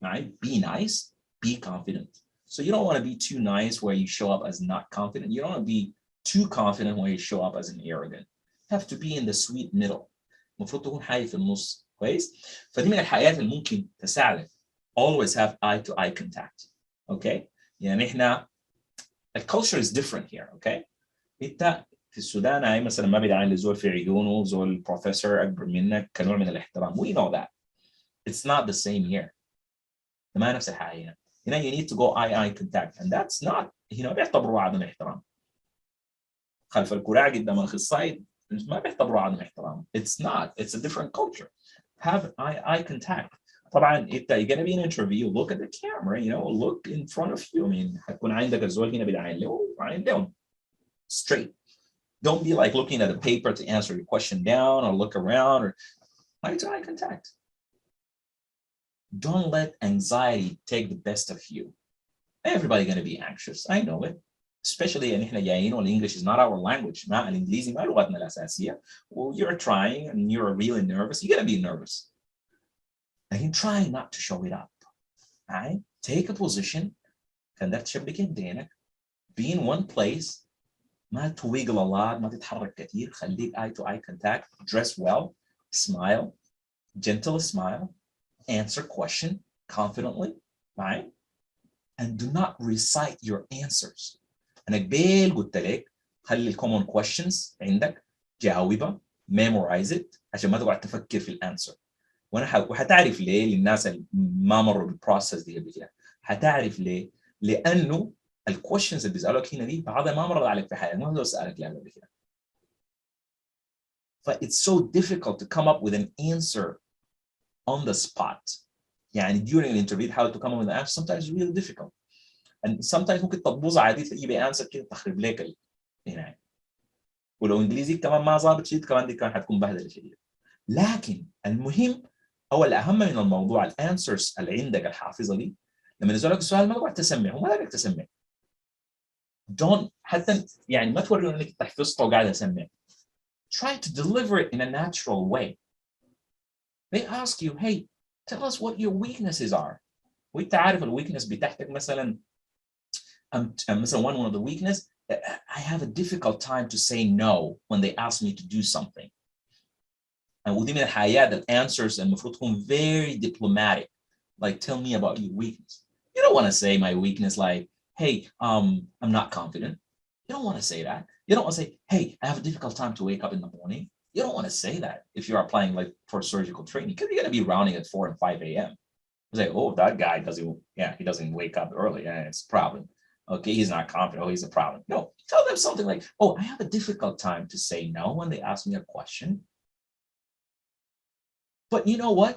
right? Be nice, be confident. So you don't want to be too nice where you show up as not confident. You don't want to be too confident where you show up as an arrogant. You have to be in the sweet middle. المفروض تكون حاجة في النص كويس. فدي من الحاجات اللي ممكن تساعدك. Always have eye to eye contact. Okay? يعني إحنا the culture is different here, okay? انت في السودان هاي مثلا ما بيدعي لزول في عيونه زول بروفيسور اكبر منك كنوع من الاحترام. We know that. It's not the same here. ما نفس الحاجه هنا. هنا you need to go eye contact and that's not هنا بيعتبروا عدم احترام. خلف الكراع قدام الاخصائي ما بيعتبروا عدم احترام. It's not. It's a different culture. Have eye contact. طبعا انت you're gonna be an interview, look at the camera, you know, look in front of you. I mean هتكون عندك الزول هنا بيدعي له عين down straight. Don't be like looking at a paper to answer your question down or look around or eye to eye contact. Don't let anxiety take the best of you. Everybody's gonna be anxious. I know it. Especially ان احنا جايين English is not our language. ما الانجليزي ما لغتنا الاساسيه. Well, you're trying and you're really nervous. You're gonna be nervous. لكن try not to show it up. Right? Take a position. خليك تشبك يدينك. Be in one place. ما تويجل a lot. ما تتحرك كثير. خليك eye to eye contact. Dress well. Smile. Gentle smile. Answer question confidently. Right? and do not recite your answers. أنا قبل قلت لك خلي الcommon questions عندك جاوبها memorize it عشان ما تقعد تفكر في الانسر. وهتعرف ليه للناس اللي ما مروا بالبروسس دي قبل كده. هتعرف ليه؟ لانه الكويشنز اللي بيسالوك هنا دي بعضها ما مرت عليك في حياتك، ما حد سالك لها قبل كده. ف it's so difficult to come up with an answer on the spot. يعني during an interview how to come up with an answer sometimes really difficult. and sometimes ممكن تبوظ عادي تجيب انسر كده تخرب لك هنا. ولو انجليزي كمان ما ظابط شديد كمان دي كان حتكون بهدله شديده. لكن المهم او الاهم من الموضوع الانسرز اللي عندك الحافظه دي لما ينزل لك السؤال ما تقعد تسمع وما بدك تسمع. don't حتى يعني ما توري انك حفظته وقاعد اسمع. Try to deliver it in a natural way. They ask you, hey, tell us what your weaknesses are. وانت عارف الويكنس بتاعتك مثلا مثلا one of the weakness I have a difficult time to say no when they ask me to do something. ودي من الحاجات الانسرز المفروض تكون very diplomatic. Like tell me about your weakness. You don't want to say my weakness like, hey, I'm not confident. You don't want to say that. You don't want to say, hey, I have a difficult time to wake up in the morning. You don't want to say that if you're applying like for surgical training because you're going to be rounding at 4 and 5 a.m. You say, oh, that guy he doesn't wake up early. Yeah, it's a problem. Okay, he's not confident. Oh, he's a problem. No, tell them something like, oh, I have a difficult time to say no when they ask me a question. But you know what?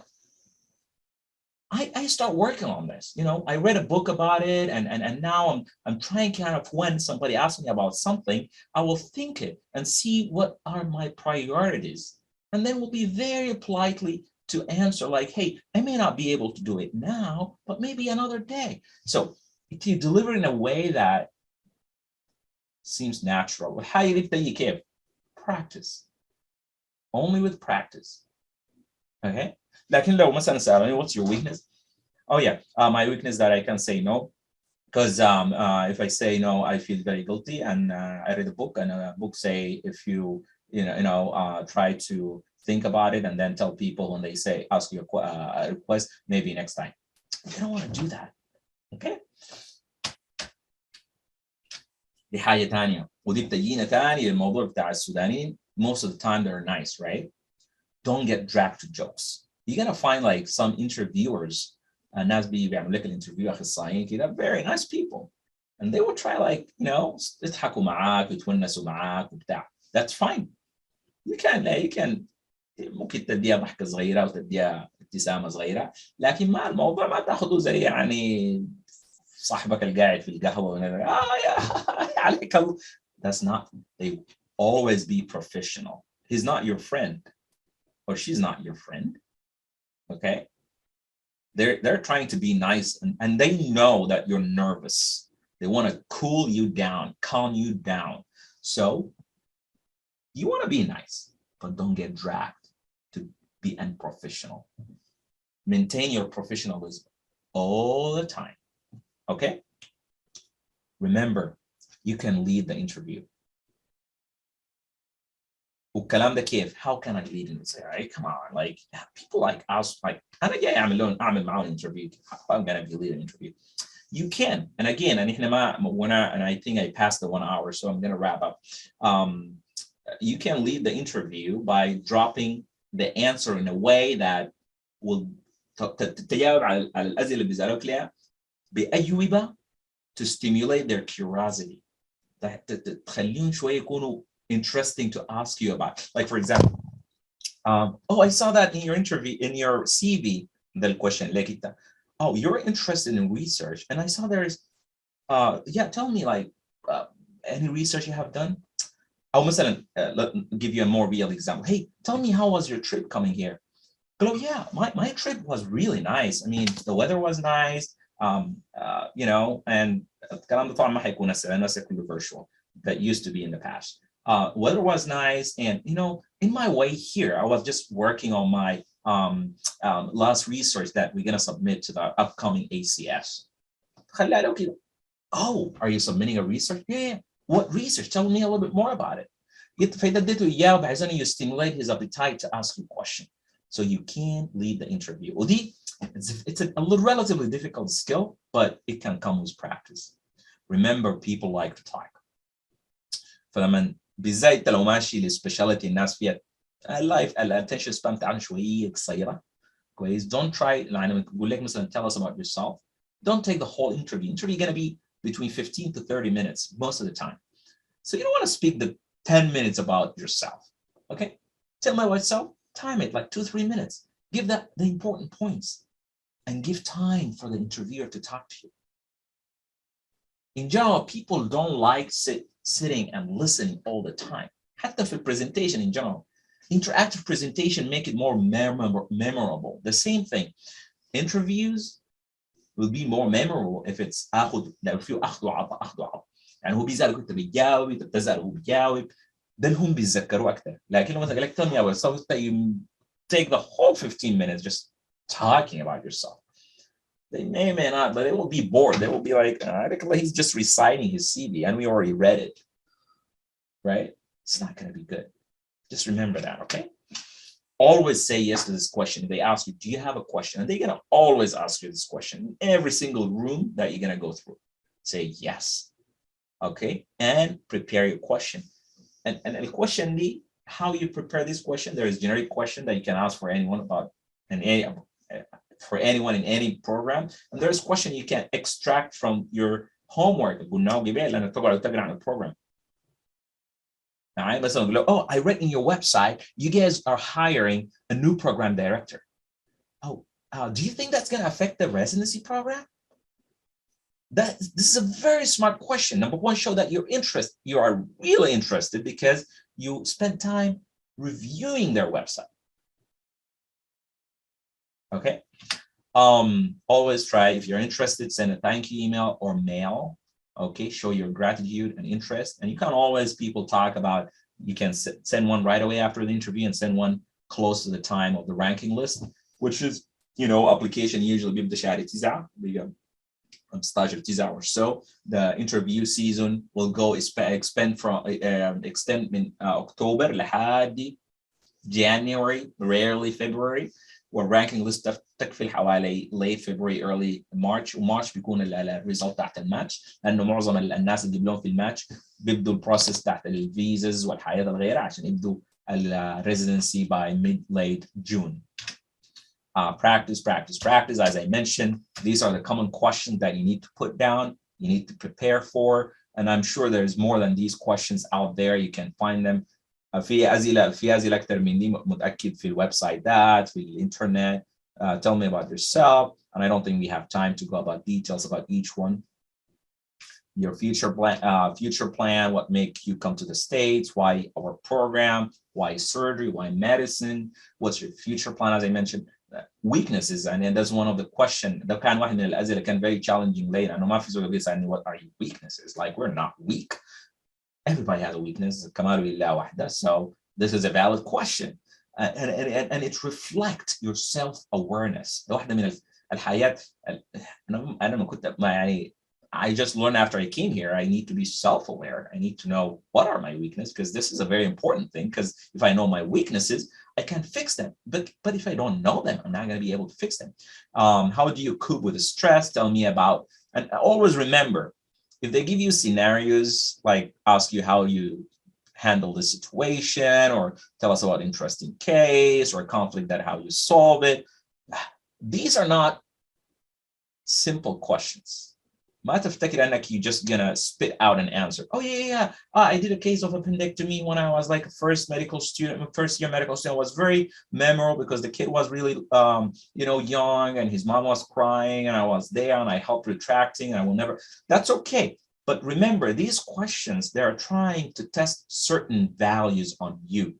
I start working on this. You know, I read a book about it, and now I'm trying kind of when somebody asks me about something, I will think it and see what are my priorities, and then we'll be very politely to answer like, hey, I may not be able to do it now, but maybe another day. So if you deliver in a way that seems natural, how you give practice, only with practice. Okay. لكن لو مثلا سألوني what's your weakness? Oh yeah, my weakness that I can say no because if I say no I feel very guilty and I read a book and a book say if you try to think about it and then tell people when they say ask you a request maybe next time. You don't want to do that. Okay. دي حاجة تانية ودي بتجينا تاني الموضوع بتاع السودانيين most of the time they're nice, right? Don't get dragged to jokes. You're gonna find like some interviewers ناس بيعملوا لك الانترفيو اخصائيين كده very nice people and they will try like يضحكوا معاك ويتونسوا معاك وبتاع. That's fine. You can ممكن تديها ضحكة صغيرة وتديها ابتسامة صغيرة لكن ما الموضوع ما تاخذه زي يعني صاحبك القاعد في القهوة يا عليك الله. That's not. They always be professional. He's not your friend. Or she's not your friend, okay? They're trying to be nice and they know that you're nervous. They want to cool you down, calm you down. So you want to be nice, but don't get dragged to be unprofessional. Maintain your professionalism all the time, okay? Remember, you can lead the interview. والكلام ده كيف؟ How can I lead in this area? Come on, like people like us, like أنا جاي أعمل معاهم interview. I'm gonna be leading an interview. You can, and again, and I think I passed the 1 hour, so I'm gonna wrap up. You can lead the interview by dropping the answer in a way that will تجاوب على الأسئلة اللي بيسألوك لها بأجوبة to stimulate their curiosity. تخليهم شوية يكونوا interesting to ask you about. Like for example, oh, I saw that in your interview, in your CV, the question, oh, you're interested in research. And I saw there's, yeah, tell me like any research you have done. Oh, مثلا, let me give you a more real example. Hey, tell me how was your trip coming here? But oh yeah, my trip was really nice. I mean, the weather was nice, and الكلام ده طبعا ما حيكون virtual. That used to be in the past. Weather was nice, and in my way here, I was just working on my last research that we're gonna submit to the upcoming ACS. Oh, are you submitting a research? Yeah. What research? Tell me a little bit more about it. You stimulate his appetite to ask you a question. So you can lead the interview. ودي it's a relatively difficult skill, but it can come with practice. Remember, people like to talk. فلما بالذات انت لو ماشي للسبيشاليتي الناس فيها اللايف الاتنشن سبان بتاعنا شويه قصيره كويس. Don't try يعني بقول لك مثلا tell us about yourself. Don't take the whole interview. Interview gonna be between 15 to 30 minutes most of the time. So you don't want to speak the 10 minutes about yourself. Okay? Tell me about yourself. Time it like 2-3 minutes. Give that the important points and give time for the interviewer to talk to you. In general, people don't like sitting and listening all the time. حتى في presentation in general. Interactive presentation make it more memorable. The same thing. Interviews will be more memorable if it's لو فيه أخذ وعطاء. يعني هو بيسألك وانت بتجاوب، انت بتسأل وهو بيجاوب، ده اللي هم بيتذكروه أكتر. لكن لو مثلا قال لك tell me about yourself, you take the whole 15 minutes just talking about yourself. They may not, but they will be bored. They will be like, he's just reciting his CV and we already read it, right? It's not going to be good. Just remember that, okay? Always say yes to this question. If they ask you, do you have a question? And they're going to always ask you this question in every single room that you're going to go through. Say yes, okay? And prepare your question. And the question, how you prepare this question, there is generic question that you can ask for anyone about for anyone in any program. And there's question you can extract from your homework. program. Oh, I read in your website, you guys are hiring a new program director. Oh, do you think that's going to affect the residency program? This is a very smart question. Number one, show that you are really interested because you spent time reviewing their website. Okay. Always try, if you're interested, send a thank you email or mail. Okay, show your gratitude and interest. And you can always, people talk about, you can send one right away after the interview and send one close to the time of the ranking list, which is, application usually بيبدأ شهر 9 16 9 or so. The interview season will go extend من October لحد January, rarely February. والرانكينج ليست تكفي حوالي late February early March. ومارش بيكون الريزلت تحت الماتش، لانه معظم الناس اللي بيجيب لهم في الماتش بيبدوا البروسيس تحت الفيزز والحياه الغيره عشان يبدوا الريزيدنسي by mid late June. Practice. As I mentioned, these are the common questions that you need to put down, you need to prepare for, and I'm sure there's more than these questions out there. You can find them. في أسئلة أكتر من دي متأكد في الويب سايت في الإنترنت. Tell me about yourself, and I don't think we have time to go about details about each one. Your future plan, what make you come to the States, why our program, why surgery, why medicine, what's your future plan, as I mentioned. Weaknesses, and that's one of the questions. ده كان واحد من الأسئلة كان very challenging later. أنه ما في زول بيسألني what are your weaknesses? Like, we're not weak. Everybody has a weakness. So this is a valid question, and it reflects your self-awareness. I just learned after I came here, I need to be self-aware. I need to know what are my weaknesses, because this is a very important thing, because if I know my weaknesses, I can fix them. But if I don't know them, I'm not going to be able to fix them. How do you cope with the stress? Tell me about, and always remember, if they give you scenarios, like ask you how you handle the situation, or tell us about interesting case or conflict, that how you solve it. These are not simple questions. ما تفتكر انك you just gonna spit out an answer. Oh yeah. I did a case of appendectomy when I was like a first year medical student. Was very memorable because the kid was really young, and his mom was crying, and I was there and I helped retracting, and I will never. That's okay. But remember, these questions, they're trying to test certain values on you.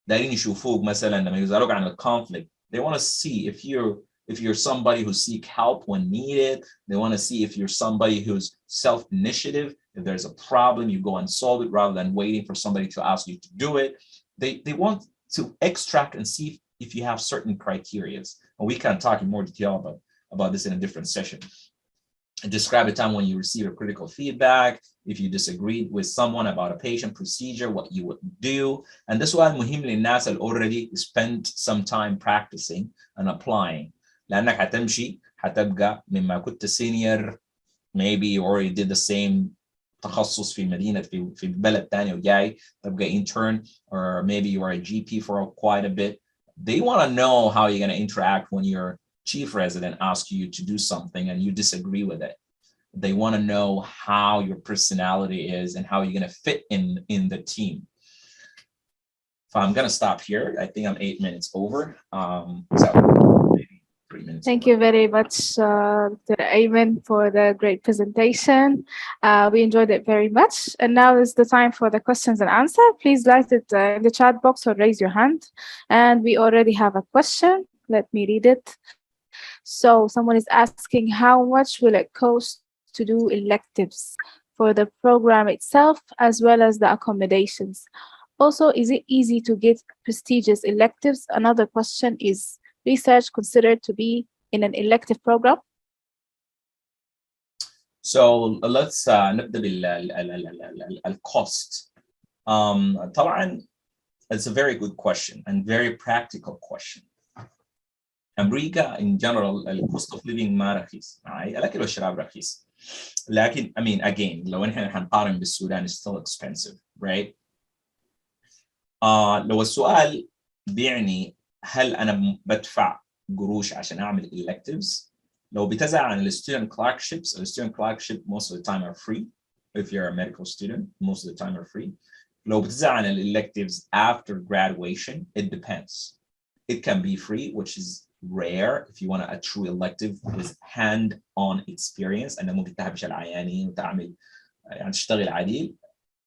دايرين يشوفوك مثلا لما يسألوك عن الconflict. They want to see if you're somebody who seek help when needed. They want to see if you're somebody who's self-initiative. If there's a problem, you go and solve it rather than waiting for somebody to ask you to do it. They want to extract and see if you have certain criteria. And we can talk in more detail about this in a different session. describe a time when you receive a critical feedback. If you disagreed with someone about a patient procedure, what you would do. And this one مهم للناس اللي already spent some time practicing and applying. لأنك هتبقى مما كنت senior, maybe you already did the same تخصص في مدينة في بلد تاني وجاي تبقى intern, or maybe you are a GP for quite a bit. They want to know how you're going to interact when your chief resident asks you to do something and you disagree with it. They want to know how your personality is and how you're going to fit in the team. So I'm going to stop here. I think I'm 8 minutes over. So maybe 3 minutes. Thank over. you very much, Dr. Ayman, for the great presentation. We enjoyed it very much. And now is the time for the questions and answer. Please write it in the chat box or raise your hand. And we already have a question. Let me read it. So someone is asking, how much will it cost to do electives for the program itself as well as the accommodations? Also, is it easy to get prestigious electives? Another question, is research considered to be in an elective program? So let's نبدأ بالcost. طبعا it's a very good question and very practical question. أمريكا in general the cost of living ما رخيص، الأكل والشراب رخيص، لكن I mean again لو إحنا هنقارن بالسودان it's still expensive, right? لو السؤال بيعني هل أنا بدفع قروش عشان أعمل electives؟ لو بتزعل عن student clerkships, student clerkship most of the time are free. If you're a medical student, most of the time are free. لو بتزعل عن electives after graduation, it depends. It can be free, which is rare if you want a true elective with hand-on experience. أنا ممكن تهبش العيانين وتعمل يعني تشتغل عديل.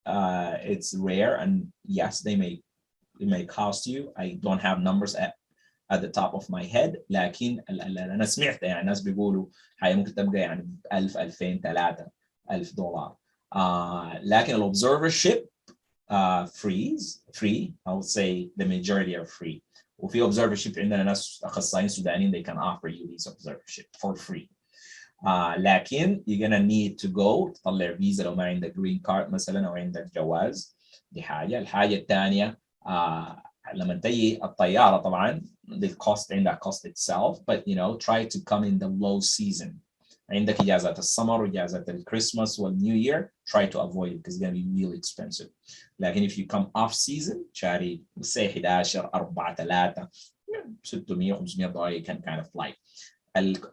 It's rare, and yes, it may cost you. I don't have numbers at the top of my head, لكن أنا سمعت يعني ناس بيقولوا هي ممكن تبقى يعني 1000 2000 $3000. لكن الobservership free. I would say the majority are free. وفي observership عندنا ناس أخصائيين سودانيين they can offer you these observership for free. لكن you're gonna need to go تطلع فيزا لو ما عندك green card مثلا أو عندك جواز. دي حاجة. الحاجة الثانية لما تجي الطيارة طبعا the cost عندها cost itself, but you know try to come in the low season. عندك إجازات السمر وإجازات الكريسماس والنيو year, try to avoid it because it's gonna be really expensive. لكن if you come off season شهري say 11 4 3 600 $500 you can kind of fly.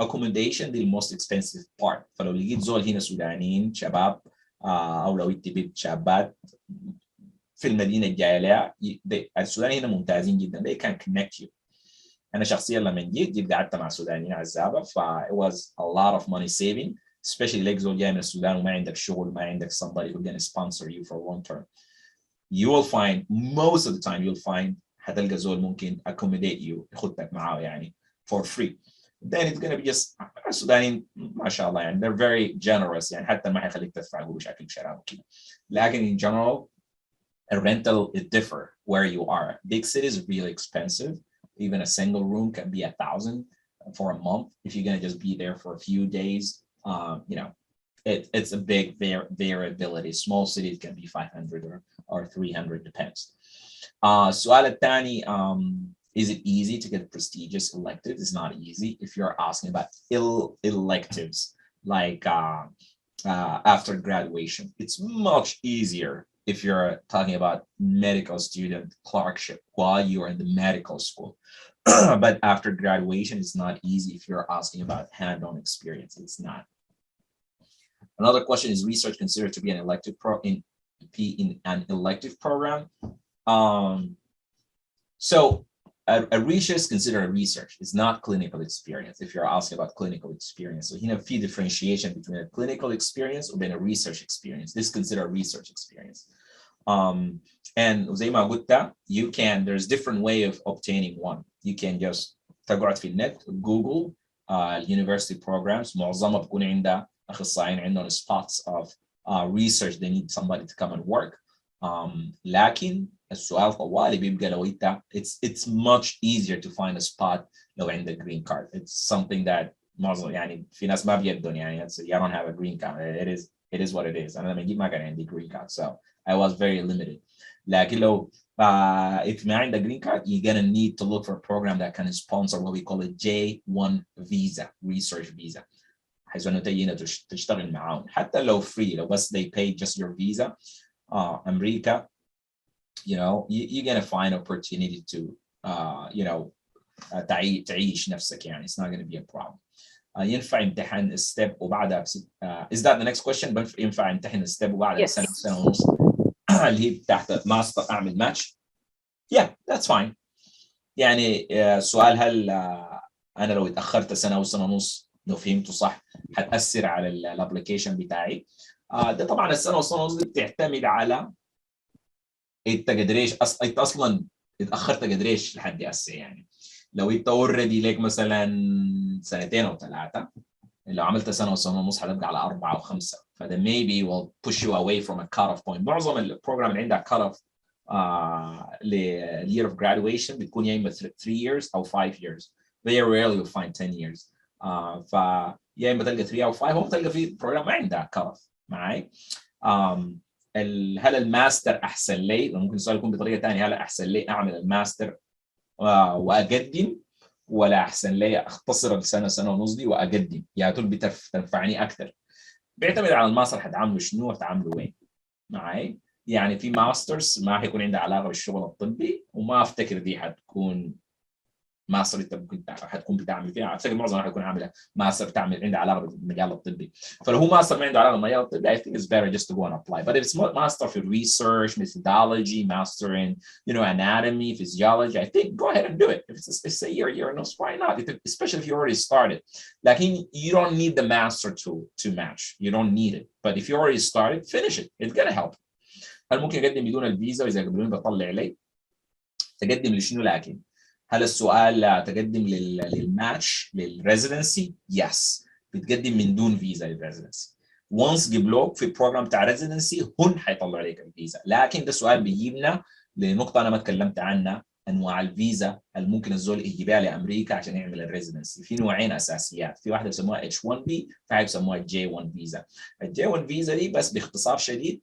accommodation the most expensive part. فلو لقيت زول هنا سودانيين شباب أو لو انت بنت شابات في المدينة الجاية لها السودانيين هنا ممتازين جدا. they can connect you. أنا شخصيا لما جيت قعدت مع سودانيين عزابة it was a lot of money saving, especially لك زول جاي من السودان وما عندك شغل ما عندك somebody who can sponsor you for long term. You will find most of the time you'll find هتلقى زول ممكن accommodate you يخدك معاه يعني for free. Then it's gonna be just السودانيين ما شاء الله يعني they're very generous يعني حتى ما حيخليك تدفع قروش أكل شراب وكذا. لكن in general a rental is differ where you are. Big cities are really expensive. Even a single room can be $1,000 for a month if you're gonna just be there for a few days. You know, it's a big variability. Small cities can be 500 or 300, depends. السؤال الثاني, is it easy to get prestigious electives? It's not easy. If you're asking about electives like after graduation, it's much easier if you're talking about medical student clerkship while you're in the medical school. But after graduation, it's not easy if you're asking about hand-on experience. It's not. Another question, is research considered to be an elective in an elective program? So a research is considered a research. It's not clinical experience if you're asking about clinical experience. So here a differentiation between a clinical experience or a research experience. This is considered a research experience. And زي ما قلت, you can, there's different way of obtaining one. You can just تقعد في النت, Google university programs. معظمها بكون عندها أخصائيين عندهم spots of research. They need somebody to come and work. لكن السؤال طوالي بيبقى لو انت it's much easier to find a spot لو عندك green card. It's something that معظم يعني في ناس ما بيقدرون يعني you don't have a green card. It is what it is. أنا لما جيت ما كان عندي green card, so I was very limited. لكن لو if ما عندك green card, you're gonna need to look for a program that can sponsor what we call a J1 visa, research visa. حيث انه تجينا تشتغل معاهم حتى لو free, لو بس they pay just your visa. أمريكا, you know, you're gonna find opportunity to you know تعيش نفسك يعني. It's not gonna be a problem. ينفع امتحان الستيب وبعدها is that the next question؟ ينفع امتحن الستيب وبعدها سنة سنة ونص اللي هي تحت ماستر اعمل ماتش؟ yeah that's fine. يعني السؤال هل انا لو اتاخرت سنه او سنه ونص لو فهمته صح هتاثر على الابلكيشن بتاعي؟ ده طبعا السنه والسنه ونص دي بتعتمد على انت قدريش انت اصلا اتاخرت قدريش لحد هسه يعني. لو انت اوريدي ليك مثلا سنتين او ثلاثه، لو عملت سنه وسنه ونص هتبقى على 4 أو 5، فده maybe will push you away from a cut off point. معظم البروجرام اللي عندها cut off year of graduation بتكون يا اما 3 years او 5 years. very rarely you'll find 10 years. فيا اما تلقى 3 او 5 او تلقى في بروجرام ما عندها cut off معي. هل الماستر احسن لي؟ ممكن السؤال يكون بطريقه ثانيه، هل احسن لي اعمل الماستر واقدم، ولا احسن لي اختصر السنه سنه ونص دي واقدم؟ يا ترى تنفعني اكثر؟ بيعتمد على الماستر هتعامله شنو وهتعامله وين معي. يعني في ماسترز ما حيكون عندها علاقه بالشغل الطبي، وما افتكر دي حتكون ماستر انت ممكن حتكون بتعمل فيها. افتكر معظمها حيكون عامله ماستر بتعمل عندها علاقه بالمجال الطبي. فلو هو ماستر ما عنده علاقه بالمجال الطبي I think it's better just to go and apply. But if it's master في research, methodology, master in anatomy, physiology, I think go ahead and do it. If it's a year and why not? Especially if you already started. Like you don't need the master to match. You don't need it. But if you already started, finish it. It's gonna help. هل ممكن اقدم بدون الفيزا؟ واذا قبلوني بطلع علي تقدم لشنو؟ لكن هل السؤال تقدم للماتش للريزيدنسي؟ يس، بتقدم من دون فيزا للريزيدنسي. وانس قبلوك في البروجرام بتاع ريزيدنسي هن حيطلعوا عليك الفيزا. لكن ده سؤال بيجيبنا لنقطه انا ما تكلمت عنها، انواع الفيزا اللي ممكن الزول يجيبها لامريكا عشان يعمل الريزيدنسي. في نوعين اساسيات، في واحده بيسموها H1B، في واحده بيسموها J1 فيزا. الJ1 فيزا دي بس باختصار شديد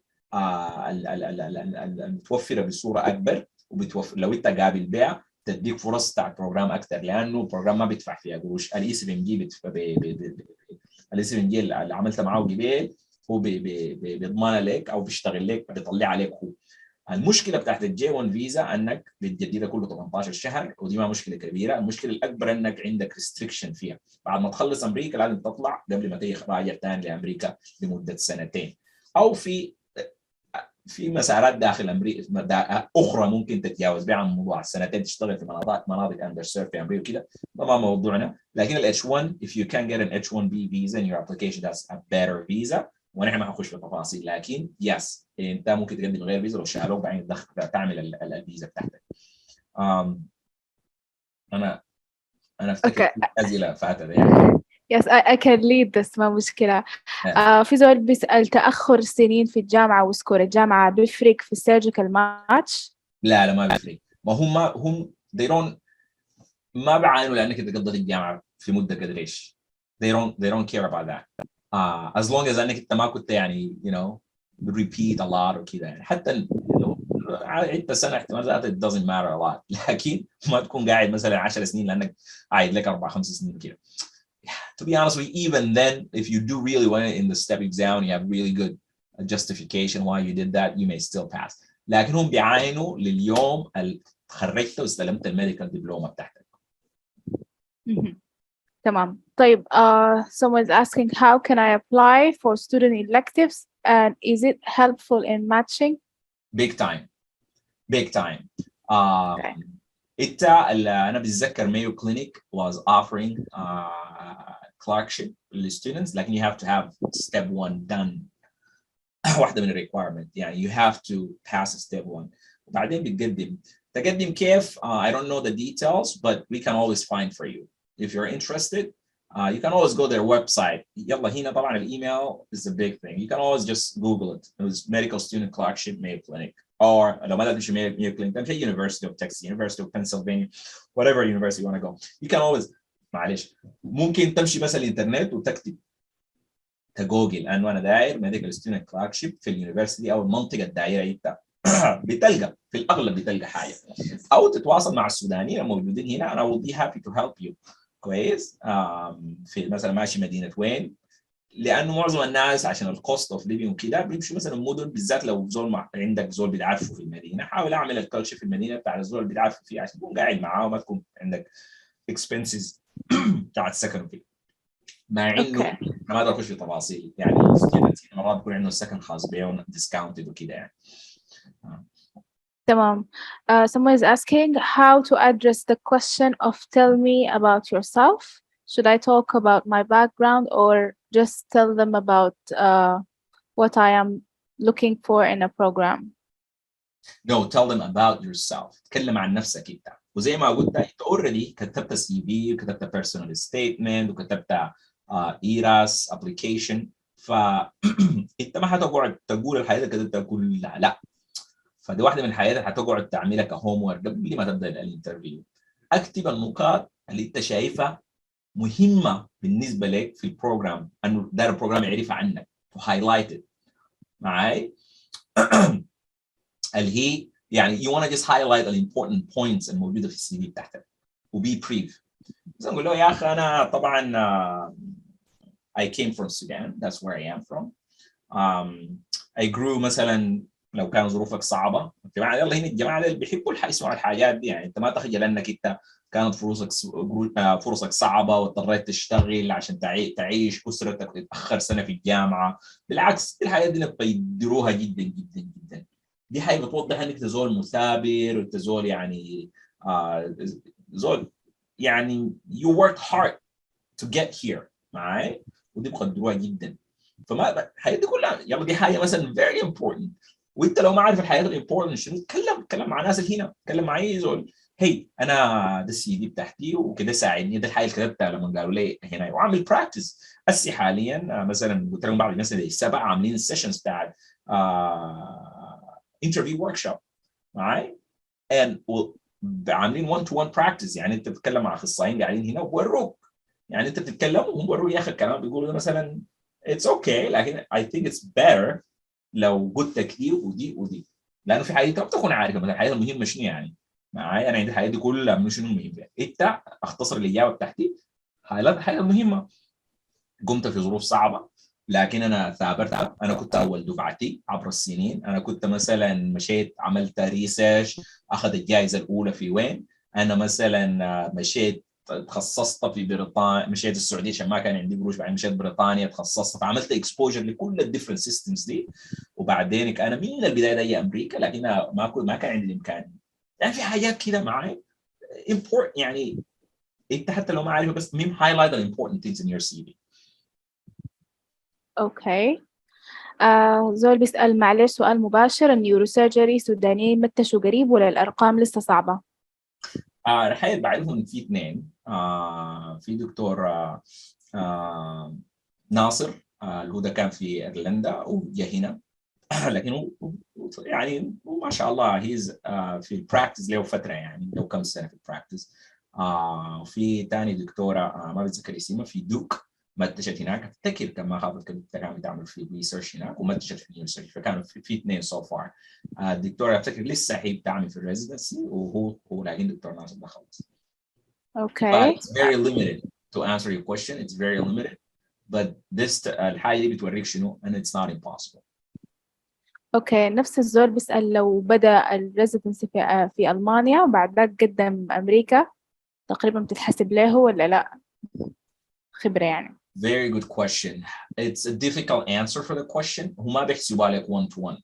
المتوفره بصوره اكبر، وبتوفر لو انت قابل بيع تديك فرص بتاع البروجرام اكثر، لانه البروجرام ما بيدفع فيها قروش. الاي 7 جي الاي 7 جي اللي عملت معاه جبال هو بيضمن لك او بيشتغل لك، بيطلع عليك هو. المشكله بتاعت الجي 1 فيزا انك بتجددها كل 18 شهر، ودي ما مشكله كبيره. المشكله الاكبر انك عندك ريستريكشن فيها، بعد ما تخلص امريكا لازم تطلع قبل ما تيجي راجع ثاني لامريكا لمده سنتين، او في مسارات داخل امريكا اخرى ممكن تتجاوز بها عن موضوع السنتين، تشتغل في مناطق اندر سيرف في امريكا وكده. ما موضوعنا. لكن ال H1 if you can get an H1B visa in your application that's a better visa، ونحن ما هنخش في التفاصيل. لكن يس انت ممكن تقدم غير فيزا لو شالوك بعدين تعمل الفيزا بتاعتك. انا افتكر اسئله فاتت يعني. Yes, I can lead this، ما مشكلة. في زول بيسأل تأخر سنين في الجامعة وسكور الجامعة بيفرق في السيرجيكال ماتش؟ لا ما بيفرق. ما هم they don't ما بيعانوا لانك تقضي الجامعة في مدة قدريش. they don't care about that. as long as انك انت ما كنت يعني repeat a lot وكذا يعني. حتى لو عدت سنة احتمال ذات it doesn't matter a lot. لكن ما تكون قاعد مثلا 10 سنين لانك قاعد لك 4-5 سنين كذا. To be honest with you, even then, if you do really well in the step exam, you have really good justification why you did that, you may still pass. لكن هم بيعاينوا لليوم اللي تخرجت واستلمت الميديكال دبلومه بتاعتك. تمام. طيب someone is asking how can I apply for student electives and is it helpful in matching? Big time. أنا بتذكر Mayo Clinic was offering clerkship للstudents، لكن you have to have step 1 done. واحدة من requirement يعني you have to pass step 1. وبعدين تقدم كيف؟ I don't know the details, but we can always find for you. If you're interested, you can always go to their website. يلا هنا طبعا الإيميل is a big thing. You can always just Google it. It was Medical Student Clerkship Mayo Clinic. Or لو ما تمشي Mayo Clinic, then University of Texas, University of Pennsylvania, whatever university you want to go. You can always معلش ممكن تمشي مثلا الانترنت وتكتب كجوجل انه انا داير ميديكال ستودنت كلاركشيب في اليونيفرسيتي او المنطقه الدائره بتاعها بتلقى في الاغلب بتلقى حاجه، او تتواصل مع السودانيين الموجودين هنا. انا will be happy to help you كويس. في مثلا ماشي مدينه وين، لانه معظم الناس عشان الكوست اوف ليفينج وكده بيمشوا مثلا مدن، بالذات لو زول عندك زول بتعرفه في المدينه، حاول اعمل الكالتشر في المدينه بتاع الزول اللي بتعرفه فيه عشان تكون قاعد معاه وما تكون عندك اكسبنسز بتاعت السكن وكده. مع انه Okay. انا ما اقدر اخش في تفاصيل، يعني مرات بيكون عنده السكن خاص بيه ديسكاونتد وكده يعني. تمام. Someone is asking how to address the question of tell me about yourself. Should I talk about my background or just tell them about what I am looking for in a program? No, tell them about yourself. تكلم عن نفسك انت. وزي ما قلت انت اوريدي كتبت سي في وكتبت بيرسونال ستيتمنت وكتبت ايراس ابلكيشن، فانت ما حتقعد تقول الحاجات اللي كتبتها كلها، لا. فدي واحده من الحاجات اللي حتقعد تعملها كهوم ورك قبل ما تبدا الانترفيو. اكتب النقاط اللي انت شايفها مهمه بالنسبه لك في البروجرام، انه ده البروجرام يعرفها عنك، to highlight it معاي. اللي هي يعني you want to just highlight the important points الموجوده في السي في بتاعتك وبي بريف. زي ما نقول له يا اخي انا طبعا I came from Sudan, that's where I am from. I grew مثلا لو كان ظروفك صعبه، الجماعه يلا هنا الجماعه اللي بيحبوا يسمعوا الحاجات دي، يعني انت ما تخجل انك انت كانت فرصك صعبه واضطريت تشتغل عشان تعيش اسرتك وتتاخر سنه في الجامعه. بالعكس الحاجات دي بيقدروها جدا جدا جدا. دي حاجه بتوضح انك انت زول مثابر وانت زول يعني زول يعني you worked hard to get here معاي، ودي بقدروها جدا. فما الحاجات دي كلها يلا دي حاجه مثلا very important. وانت لو ما عارف الحاجات الامبورتنت شنو، اتكلم مع ناس اللي هنا، اتكلم مع اي زول. هي انا ده السي في بتاعتي وكده ساعدني، ده الحاجه اللي كتبتها لما قالوا لي هنا، وعامل براكتس. هسي حاليا مثلا قلت لهم بعد مثلا 7 عاملين السيشنز بتاعت انترفيو ورك شوب معاي، and عاملين 1 to 1 براكتس. يعني انت بتتكلم مع اخصائيين قاعدين هنا وبوروك، يعني انت بتتكلم وهم بيوروك يا اخي الكلام بيقولوا مثلا it's okay، لكن I think it's better لو قلت دي ودي ودي، لانه في حاجات انت ما بتكون عارف مثلا الحاجات المهمه شنو يعني معايا. انا عندي الحاجات دي كلها من شنو المهم يعني. انت اختصر الاجابه بتاعتي، هايلايت الحاجه المهمه. قمت في ظروف صعبه لكن انا ثابرت. انا كنت اول دفعتي عبر السنين، انا كنت مثلا مشيت عملت ريسيرش اخذ الجائزه الاولى في وين. انا مثلا مشيت تخصصت في بريطانيا، مشيت السعوديه عشان ما كان عندي قروش، بعدين مشيت بريطانيا تخصصت، فعملت اكسبوجر لكل الديفرنت سيستمز دي. وبعدين انا من البدايه جاي امريكا لكن ما كان عندي الامكان. يعني في حاجات كده معي important، يعني انت حتى لو ما عارفها بس مهم highlight the important things in your CV. Okay. زول بيسأل معلش سؤال مباشر، النيوروسيرجري سودانيين متشوا قريب ولا الأرقام لسه صعبة؟ الحقيقة بعرفهم إن في اثنين. في دكتور ناصر اللي هو ده كان في ايرلندا وجا هنا لكن هو يعني ما شاء الله هيز في البراكتس له فتره، يعني له كم سنه في البراكتس. في ثاني دكتوره ما بتذكر اسمها في دوك، متشت هناك افتكر كان ما خاطر كانت تعمل في ريسيرش هناك ومتشت في الريسيرش، فكانوا في اثنين سو فار. الدكتوره افتكر لسه هي بتعمل في الريزيدنسي وهو لاقين دكتور ناصر ده خلص. Okay. It's very limited to answer your question. It's very limited. But this الحاجة دي بتوريك شنو and it's not impossible. اوكي، نفس الزول بيسأل لو بدأ الريزيدنسي في ألمانيا وبعد ذاك قدم أمريكا تقريبا بتتحسب له ولا لا؟ خبرة يعني. Very good question. It's a difficult answer for the question. هو ما بيحسبوا لك 1 to 1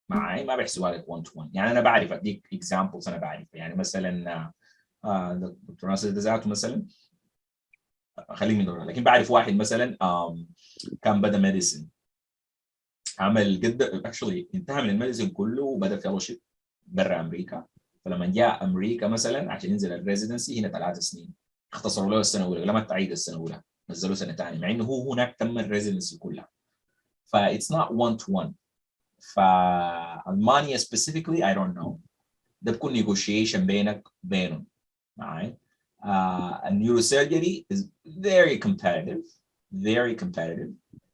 معي، ما بيحسبوا لك 1 to 1. يعني أنا بعرف أديك examples، أنا بعرف يعني مثلا دكتور ناصر ذاته مثلا خليني ندور، لكن بعرف واحد مثلا كان بدأ ميديسن، عمل قد actually انتهى من الميديسن كله وبدأ فيلوشيب برا أمريكا. فلما جاء أمريكا مثلا عشان ينزل الريزيدنسي هنا 3 سنين، اختصروا له السنة الأولى لما تعيد السنة الأولى نزلوا سنة ثانية، مع إنه هو هناك تم الريزيدنسي كلها. ف it's not 1 to 1. فألمانيا specifically I don't know، ده بكون negotiation بينك وبينهم معي. النيوروسيرجري is very competitive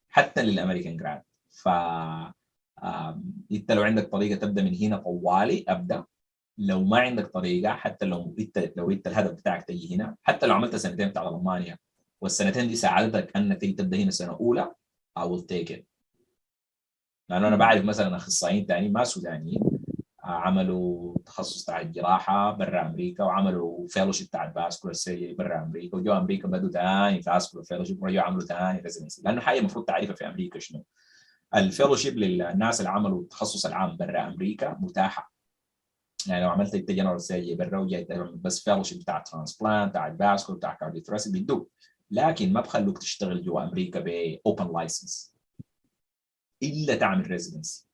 حتى للامريكان جراد. ف انت لو عندك طريقه تبدا من هنا طوالي ابدا، لو ما عندك طريقه حتى لو انت الهدف بتاعك تجي هنا، حتى لو عملت سنتين بتاع المانيا والسنتين دي ساعدتك انك تيجي تبدا هنا سنه اولى I will take it. لانه انا بعرف مثلا اخصائيين ثانيين ما سودانيين عملوا تخصص بتاع الجراحه برا امريكا، وعملوا فيلوشيب بتاع الفاسكولار سيرجري برا امريكا، وجو امريكا بدوا ثاني فاسكولار فيلوشيب، ورجعوا عملوا ثاني ريزيدنسي. لانه حاجه المفروض تعرفها في امريكا شنو الفيلوشيب للناس اللي عملوا التخصص العام برا امريكا متاحه. يعني لو عملت انت جنرال سيرجري برا وجاي بس فيلوشيب بتاع ترانسبلانت بتاع الفاسكولار بتاع كارديوثوراسيك بيدوك، لكن ما بخلوك تشتغل جوا امريكا باوبن لايسنس الا تعمل ريزيدنسي.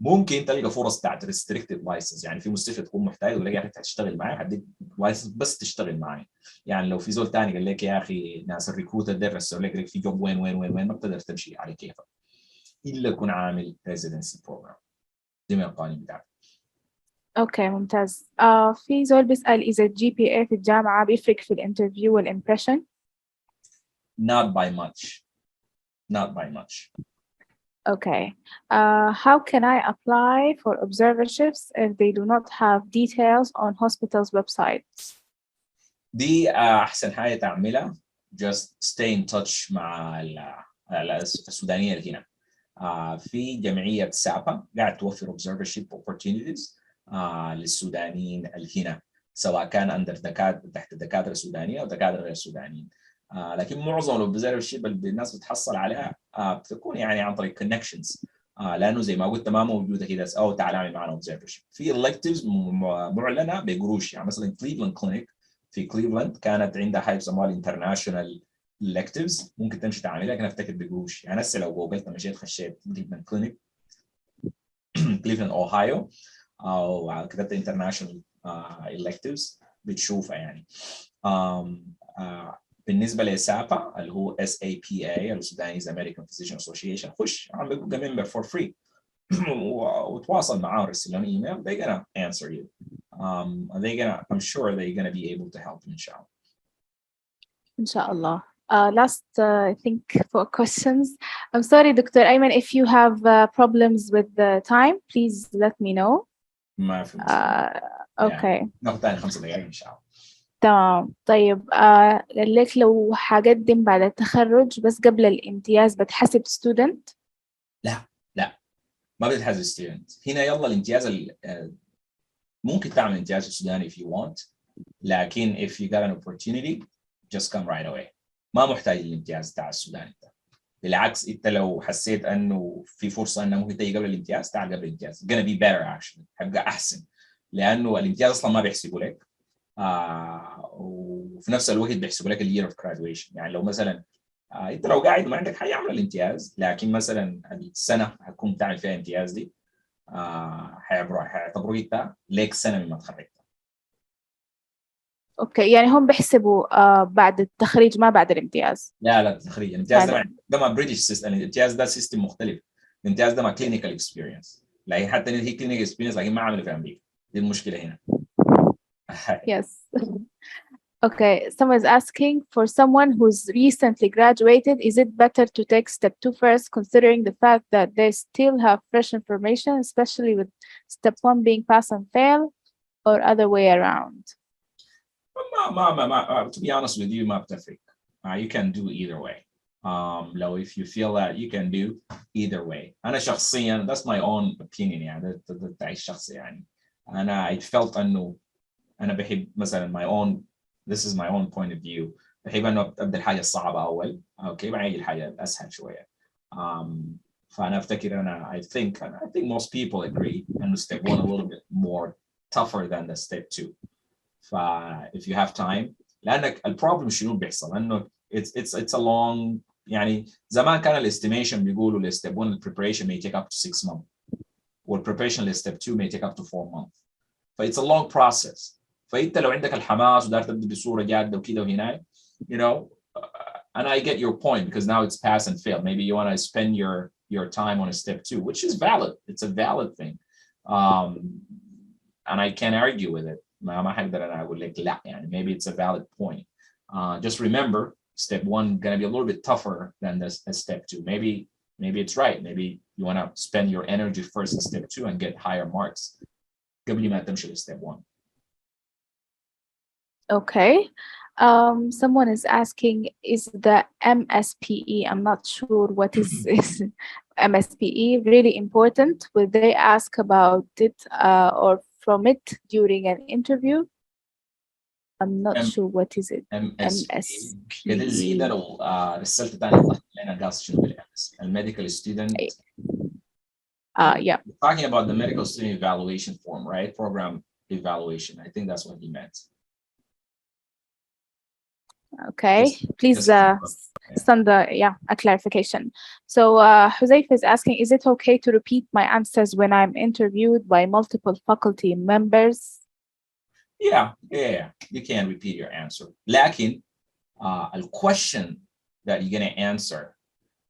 ممكن تلقى فرص بتاعت ريستريكتد لايسنس، يعني في مستشفى تكون محتاج يقول لك يا اخي هتشتغل معي هديك لايسنس بس تشتغل معي. يعني لو في زول ثاني قال لك يا اخي ناس الريكروتر ده رسلوا لك في جوب وين وين وين وين، ما بتقدر تمشي على كيفك الا تكون عامل ريزيدنسي بروجرام زي ما القوانين بتاعتك. اوكي ممتاز. في زول بيسأل إذا الجي بي اي في الجامعة بيفرق في الانترفيو والامبريشن؟ Not by much. Not by much. Okay. How can I apply for observerships if they do not have details on hospitals' websites? دي احسن حاجه تعملها just stay in touch مع السودانيه اللي هنا. في جمعيه سابا قاعد توفر observership opportunities للسودانيين اللي هنا، سواء كان اندر دكاتره تحت دكاتره سودانيه او دكاتره غير سودانيين. لكن معظم الاوبزرفرشيب اللي الناس بتحصل عليها بتكون يعني عن طريق كونكشنز، لانه زي ما قلت ما موجوده كده او تعال اعمل معنا اوبزرفرشيب. في electives معلنه بقروش، يعني مثلا كليفلاند كلينيك في كليفلاند كانت عندها حاجه بيسموها الانترناشونال electives، ممكن تمشي تعملها لكن افتكر بقروش. يعني هسه لو جوجلت مشيت خشيت كليفلاند كلينيك كليفلاند اوهايو او كتبت انترناشونال electives بتشوفها يعني. بالنسبه لسابا اللي هو SAPA السودانيز American Physician Association، خش اعمل ممبر فور فري وتواصل معاه ورسل لهم ايميل. they're gonna answer you. I'm sure they're gonna be able to help you ان شاء الله. إن شاء الله. Last, I think, for questions. I'm sorry, Dr. Ayman, if you have problems with the time, please let me know. ما في مشكله. Okay. ناخذ ثاني 5 دقائق ان شاء الله. تمام. طيب قال لك لو هقدم بعد التخرج بس قبل الامتياز بتحسب student؟ لا ما بتتحسب ستودنت هنا. يلا الامتياز ممكن تعمل امتياز السوداني if you want، لكن if you got an opportunity just come right away. ما محتاج الامتياز بتاع السوداني ده. بالعكس انت لو حسيت انه في فرصه انه ممكن تيجي قبل الامتياز تعال قبل الامتياز. gonna be better actually، هيبقى احسن، لانه الامتياز اصلا ما بيحسبوا لك وفي نفس الوقت بيحسبوا لك الير اوف graduation. يعني لو مثلا انت لو قاعد وما عندك حاجه اعمل الامتياز، لكن مثلا السنه هتكون بتعمل فيها امتياز دي هيعتبروا انت ليك سنه مما تخرجت. اوكي، يعني هم بيحسبوا بعد التخريج ما بعد الامتياز؟ لا التخريج الامتياز ده ما بريتش سيستم. الامتياز ده سيستم مختلف. الامتياز ده ما كلينيكال اكسبيرينس، لكن حتى هي كلينيكال اكسبيرينس لكن ما عملوا في امريكا. دي المشكله هنا. Yes. Okay, someone is asking, for someone who's recently graduated, is it better to take step 2 first, considering the fact that they still have fresh information, especially with step 1 being pass and fail, or other way around? To be honest with you ما بتفرق. You can do either way. لو if you feel that you can do either way. أنا شخصيا that's my own opinion، يعني ده بتاعي الشخصي. يعني أنا I felt إنه أنا بحب مثلا my own this is my own point of view. بحب إنه أبدأ الحاجة الصعبة أول، أوكي بعدين الحاجة الأسهل شوية. فأنا أفتكر I think most people agree إنه step 1 a little bit more tougher than the step 2. if you have time، لأنك البروبلم شنو بيحصل إنه it's a long، يعني زمان كان الاستيميشن بيقولوا لستيب 1 preparation may take up to 6 months والpreparation لستيب 2 may take up to 4 months. it's a long process. فأنت لو عندك الحماس ودار تبدأ بصورة جادة وكده وهنا you know and I get your point because now it's pass and fail. Maybe you want to spend your time on a step 2, which is valid. It's a valid thing. And I can't argue with it. ما حقدر انا اقول لك لا يعني maybe it's a valid point. Just remember step one gonna be a little bit tougher than this step two. Maybe it's right. Maybe you want to spend your energy first in step two and get higher marks قبل ما تمشي ل step one. Okay. Someone is asking, is the MSPE, I'm not sure what is MSPE, really important? Will they ask about it or from it during an interview? I'm not M- sure what is it. MSP MSPE. إذا زي ده لو رسالة تانية طلعت لنا قاصد شنو بالMS الميديكال student. Yeah. Talking about the medical student evaluation form, right? Program evaluation. I think that's what he meant. Okay, please send a clarification. So Huzaifa is asking, is it okay to repeat my answers when I'm interviewed by multiple faculty members? Yeah, you can repeat your answer. لكن the question that you're going to answer,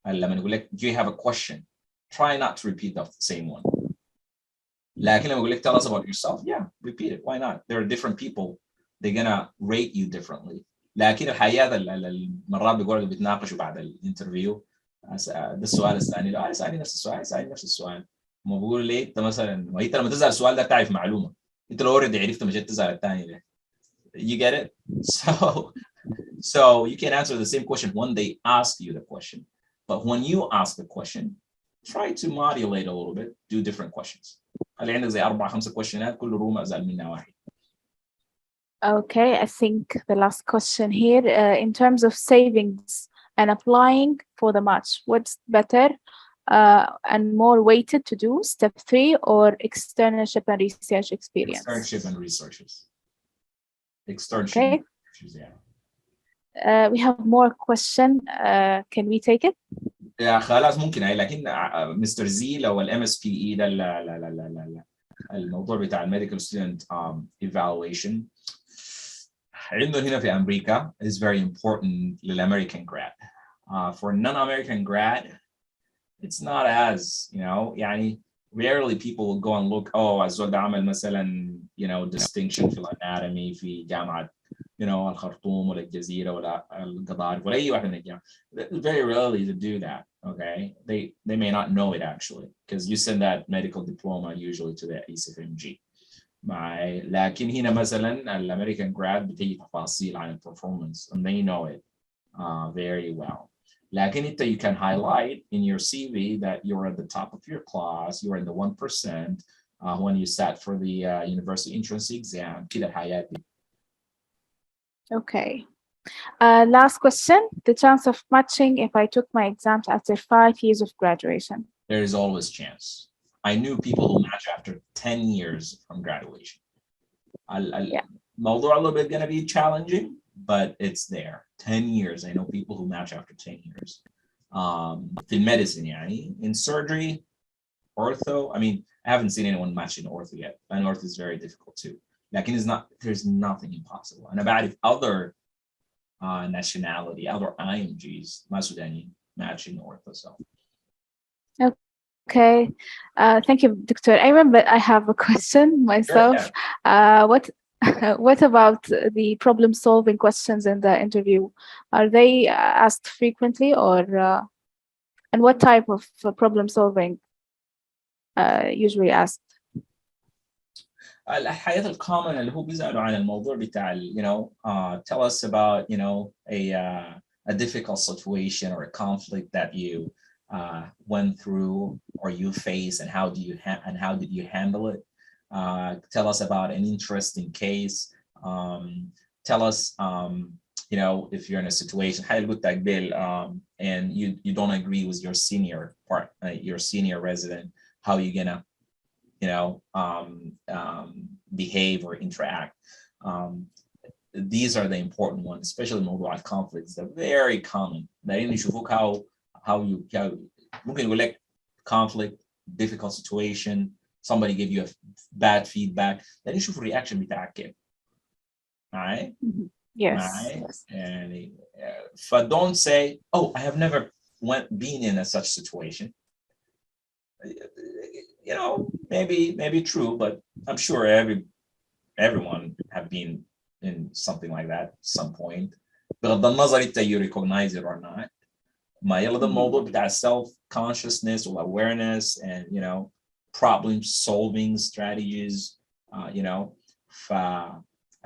لما نقول لك do you have a question, try not to repeat the same one. لكن لما نقول لك tell us about yourself, yeah, repeat it. Why not? There are different people. They're going to rate you differently. لكن الحقيقه المرات بيقعدوا بيتناقشوا بعد الانترفيو ده السؤال الثاني لا اسالني نفس السؤال ما بقول لي انت مثلا ما انت لما تسال السؤال ده بتعرف معلومه انت لو اوريدي عرفت مش تسال الثاني ده. You get it? So you can answer the same question when they ask you the question, but when you ask the question try to modulate a little bit, do different questions. خلي عندك زي 4-5 كويشنات كل روم ازال منها واحد. Okay, I think the last question here, in terms of savings and applying for the match, what's better and more weighted to do, step 3 or externship and research experience? Externship and researches. Externship Okay. and researches, yeah. We have more question. Can we take it? يا خلاص ممكن هاي لكن مستر زي لو الام اس بي اي ده لا لا لا لا لا الموضوع بتاع الميديكال ستودنت evaluation عنده هنا في امريكا is very important للامريكان grad. For non-American grad it's not as يعني rarely people will go and look الزول ده عمل مثلا distinction في الاناتومي في جامعة الخرطوم ولا الجزيرة ولا القضارف ولا أي واحدة من الجامعة. Very rarely to do that. Okay, they may not know it actually because you send that medical diploma usually to the ACFMG. لكن هنا مثلا الأمريكان grad بتيجي تفاصيل عن performance and they know it very well. لكن you can highlight in your CV that you're at the top of your class, you're in the 1% when you sat for the university entrance exam. كده الحياة دي. Okay. Last question. The chance of matching if I took my exams after 5 years of graduation. There is always chance. I knew people who match after 10 years from graduation. الموضوع a little bit gonna be challenging, but it's there. 10 years. I know people who match after 10 years. في medicine يعني. In surgery, ortho, I mean, I haven't seen anyone match in ortho yet. And ortho is very difficult too. لكن there's nothing impossible. And about other nationality, other IMGs, ما سوداني matching ortho. So. Okay, thank you, Dr. Ayman, but I have a question myself. Sure, yeah. What about the problem-solving questions in the interview? Are they asked frequently, or and what type of problem-solving usually asked? الحياة الكومن اللي هو بيسألوا عن الموضوع بتاع tell us about a difficult situation or a conflict that you went through or you faced and how did you handle it. Tell us about an interesting case. Tell us if you're in a situation and you don't agree with your senior resident, how you gonna behave or interact. These are the important ones, especially mobile conflicts. They're very common. لأن يشوفوك how you ممكن يقول لك conflict, difficult situation, somebody give you a bad feedback. لأن يشوف reaction بتاعك كيف. Alright? Yes. Right? Yes. And but don't say, I have never been in such situation. Maybe true, but I'm sure everyone have been in something like that at some point. بغض النظر انت you recognize it or not. ما يلا ده الموضوع بتاع self consciousness or awareness and you know problem solving strategies you know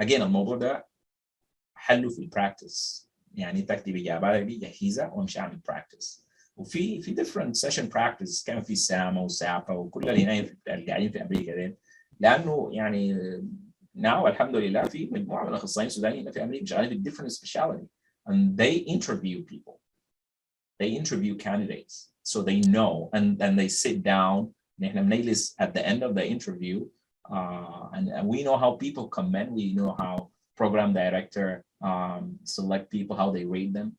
again الموضوع ده حله في البراكتس. يعني تكتب اجاباتك دي جهيزه وامشي اعمل براكتس. وفي different session practice كان في ساما وسابا وكل اللي هنا اللي قاعدين في امريكا دي، لانه يعني now الحمد لله في مجموعه من الاخصائيين السودانيين في امريكا شغالين في different specialty and they interview people, they interview candidates so they know and they sit down. نحن بنجلس at the end of the interview and we know how people comment, we know how program director select people, how they rate them.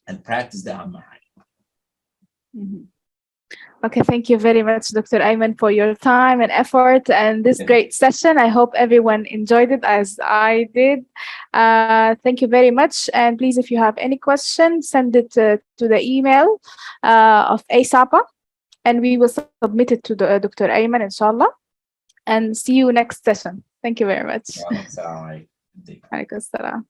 And practice the أهم حاجة. Okay, thank you very much, Dr. Ayman, for your time and effort and this great session. I hope everyone enjoyed it as I did. Thank you very much. And please, if you have any questions, send it to the email of ASAPA, and we will submit it to the Dr. Ayman, inshallah. And see you next session. Thank you very much. Assalamu alaikum. Alaikum salam.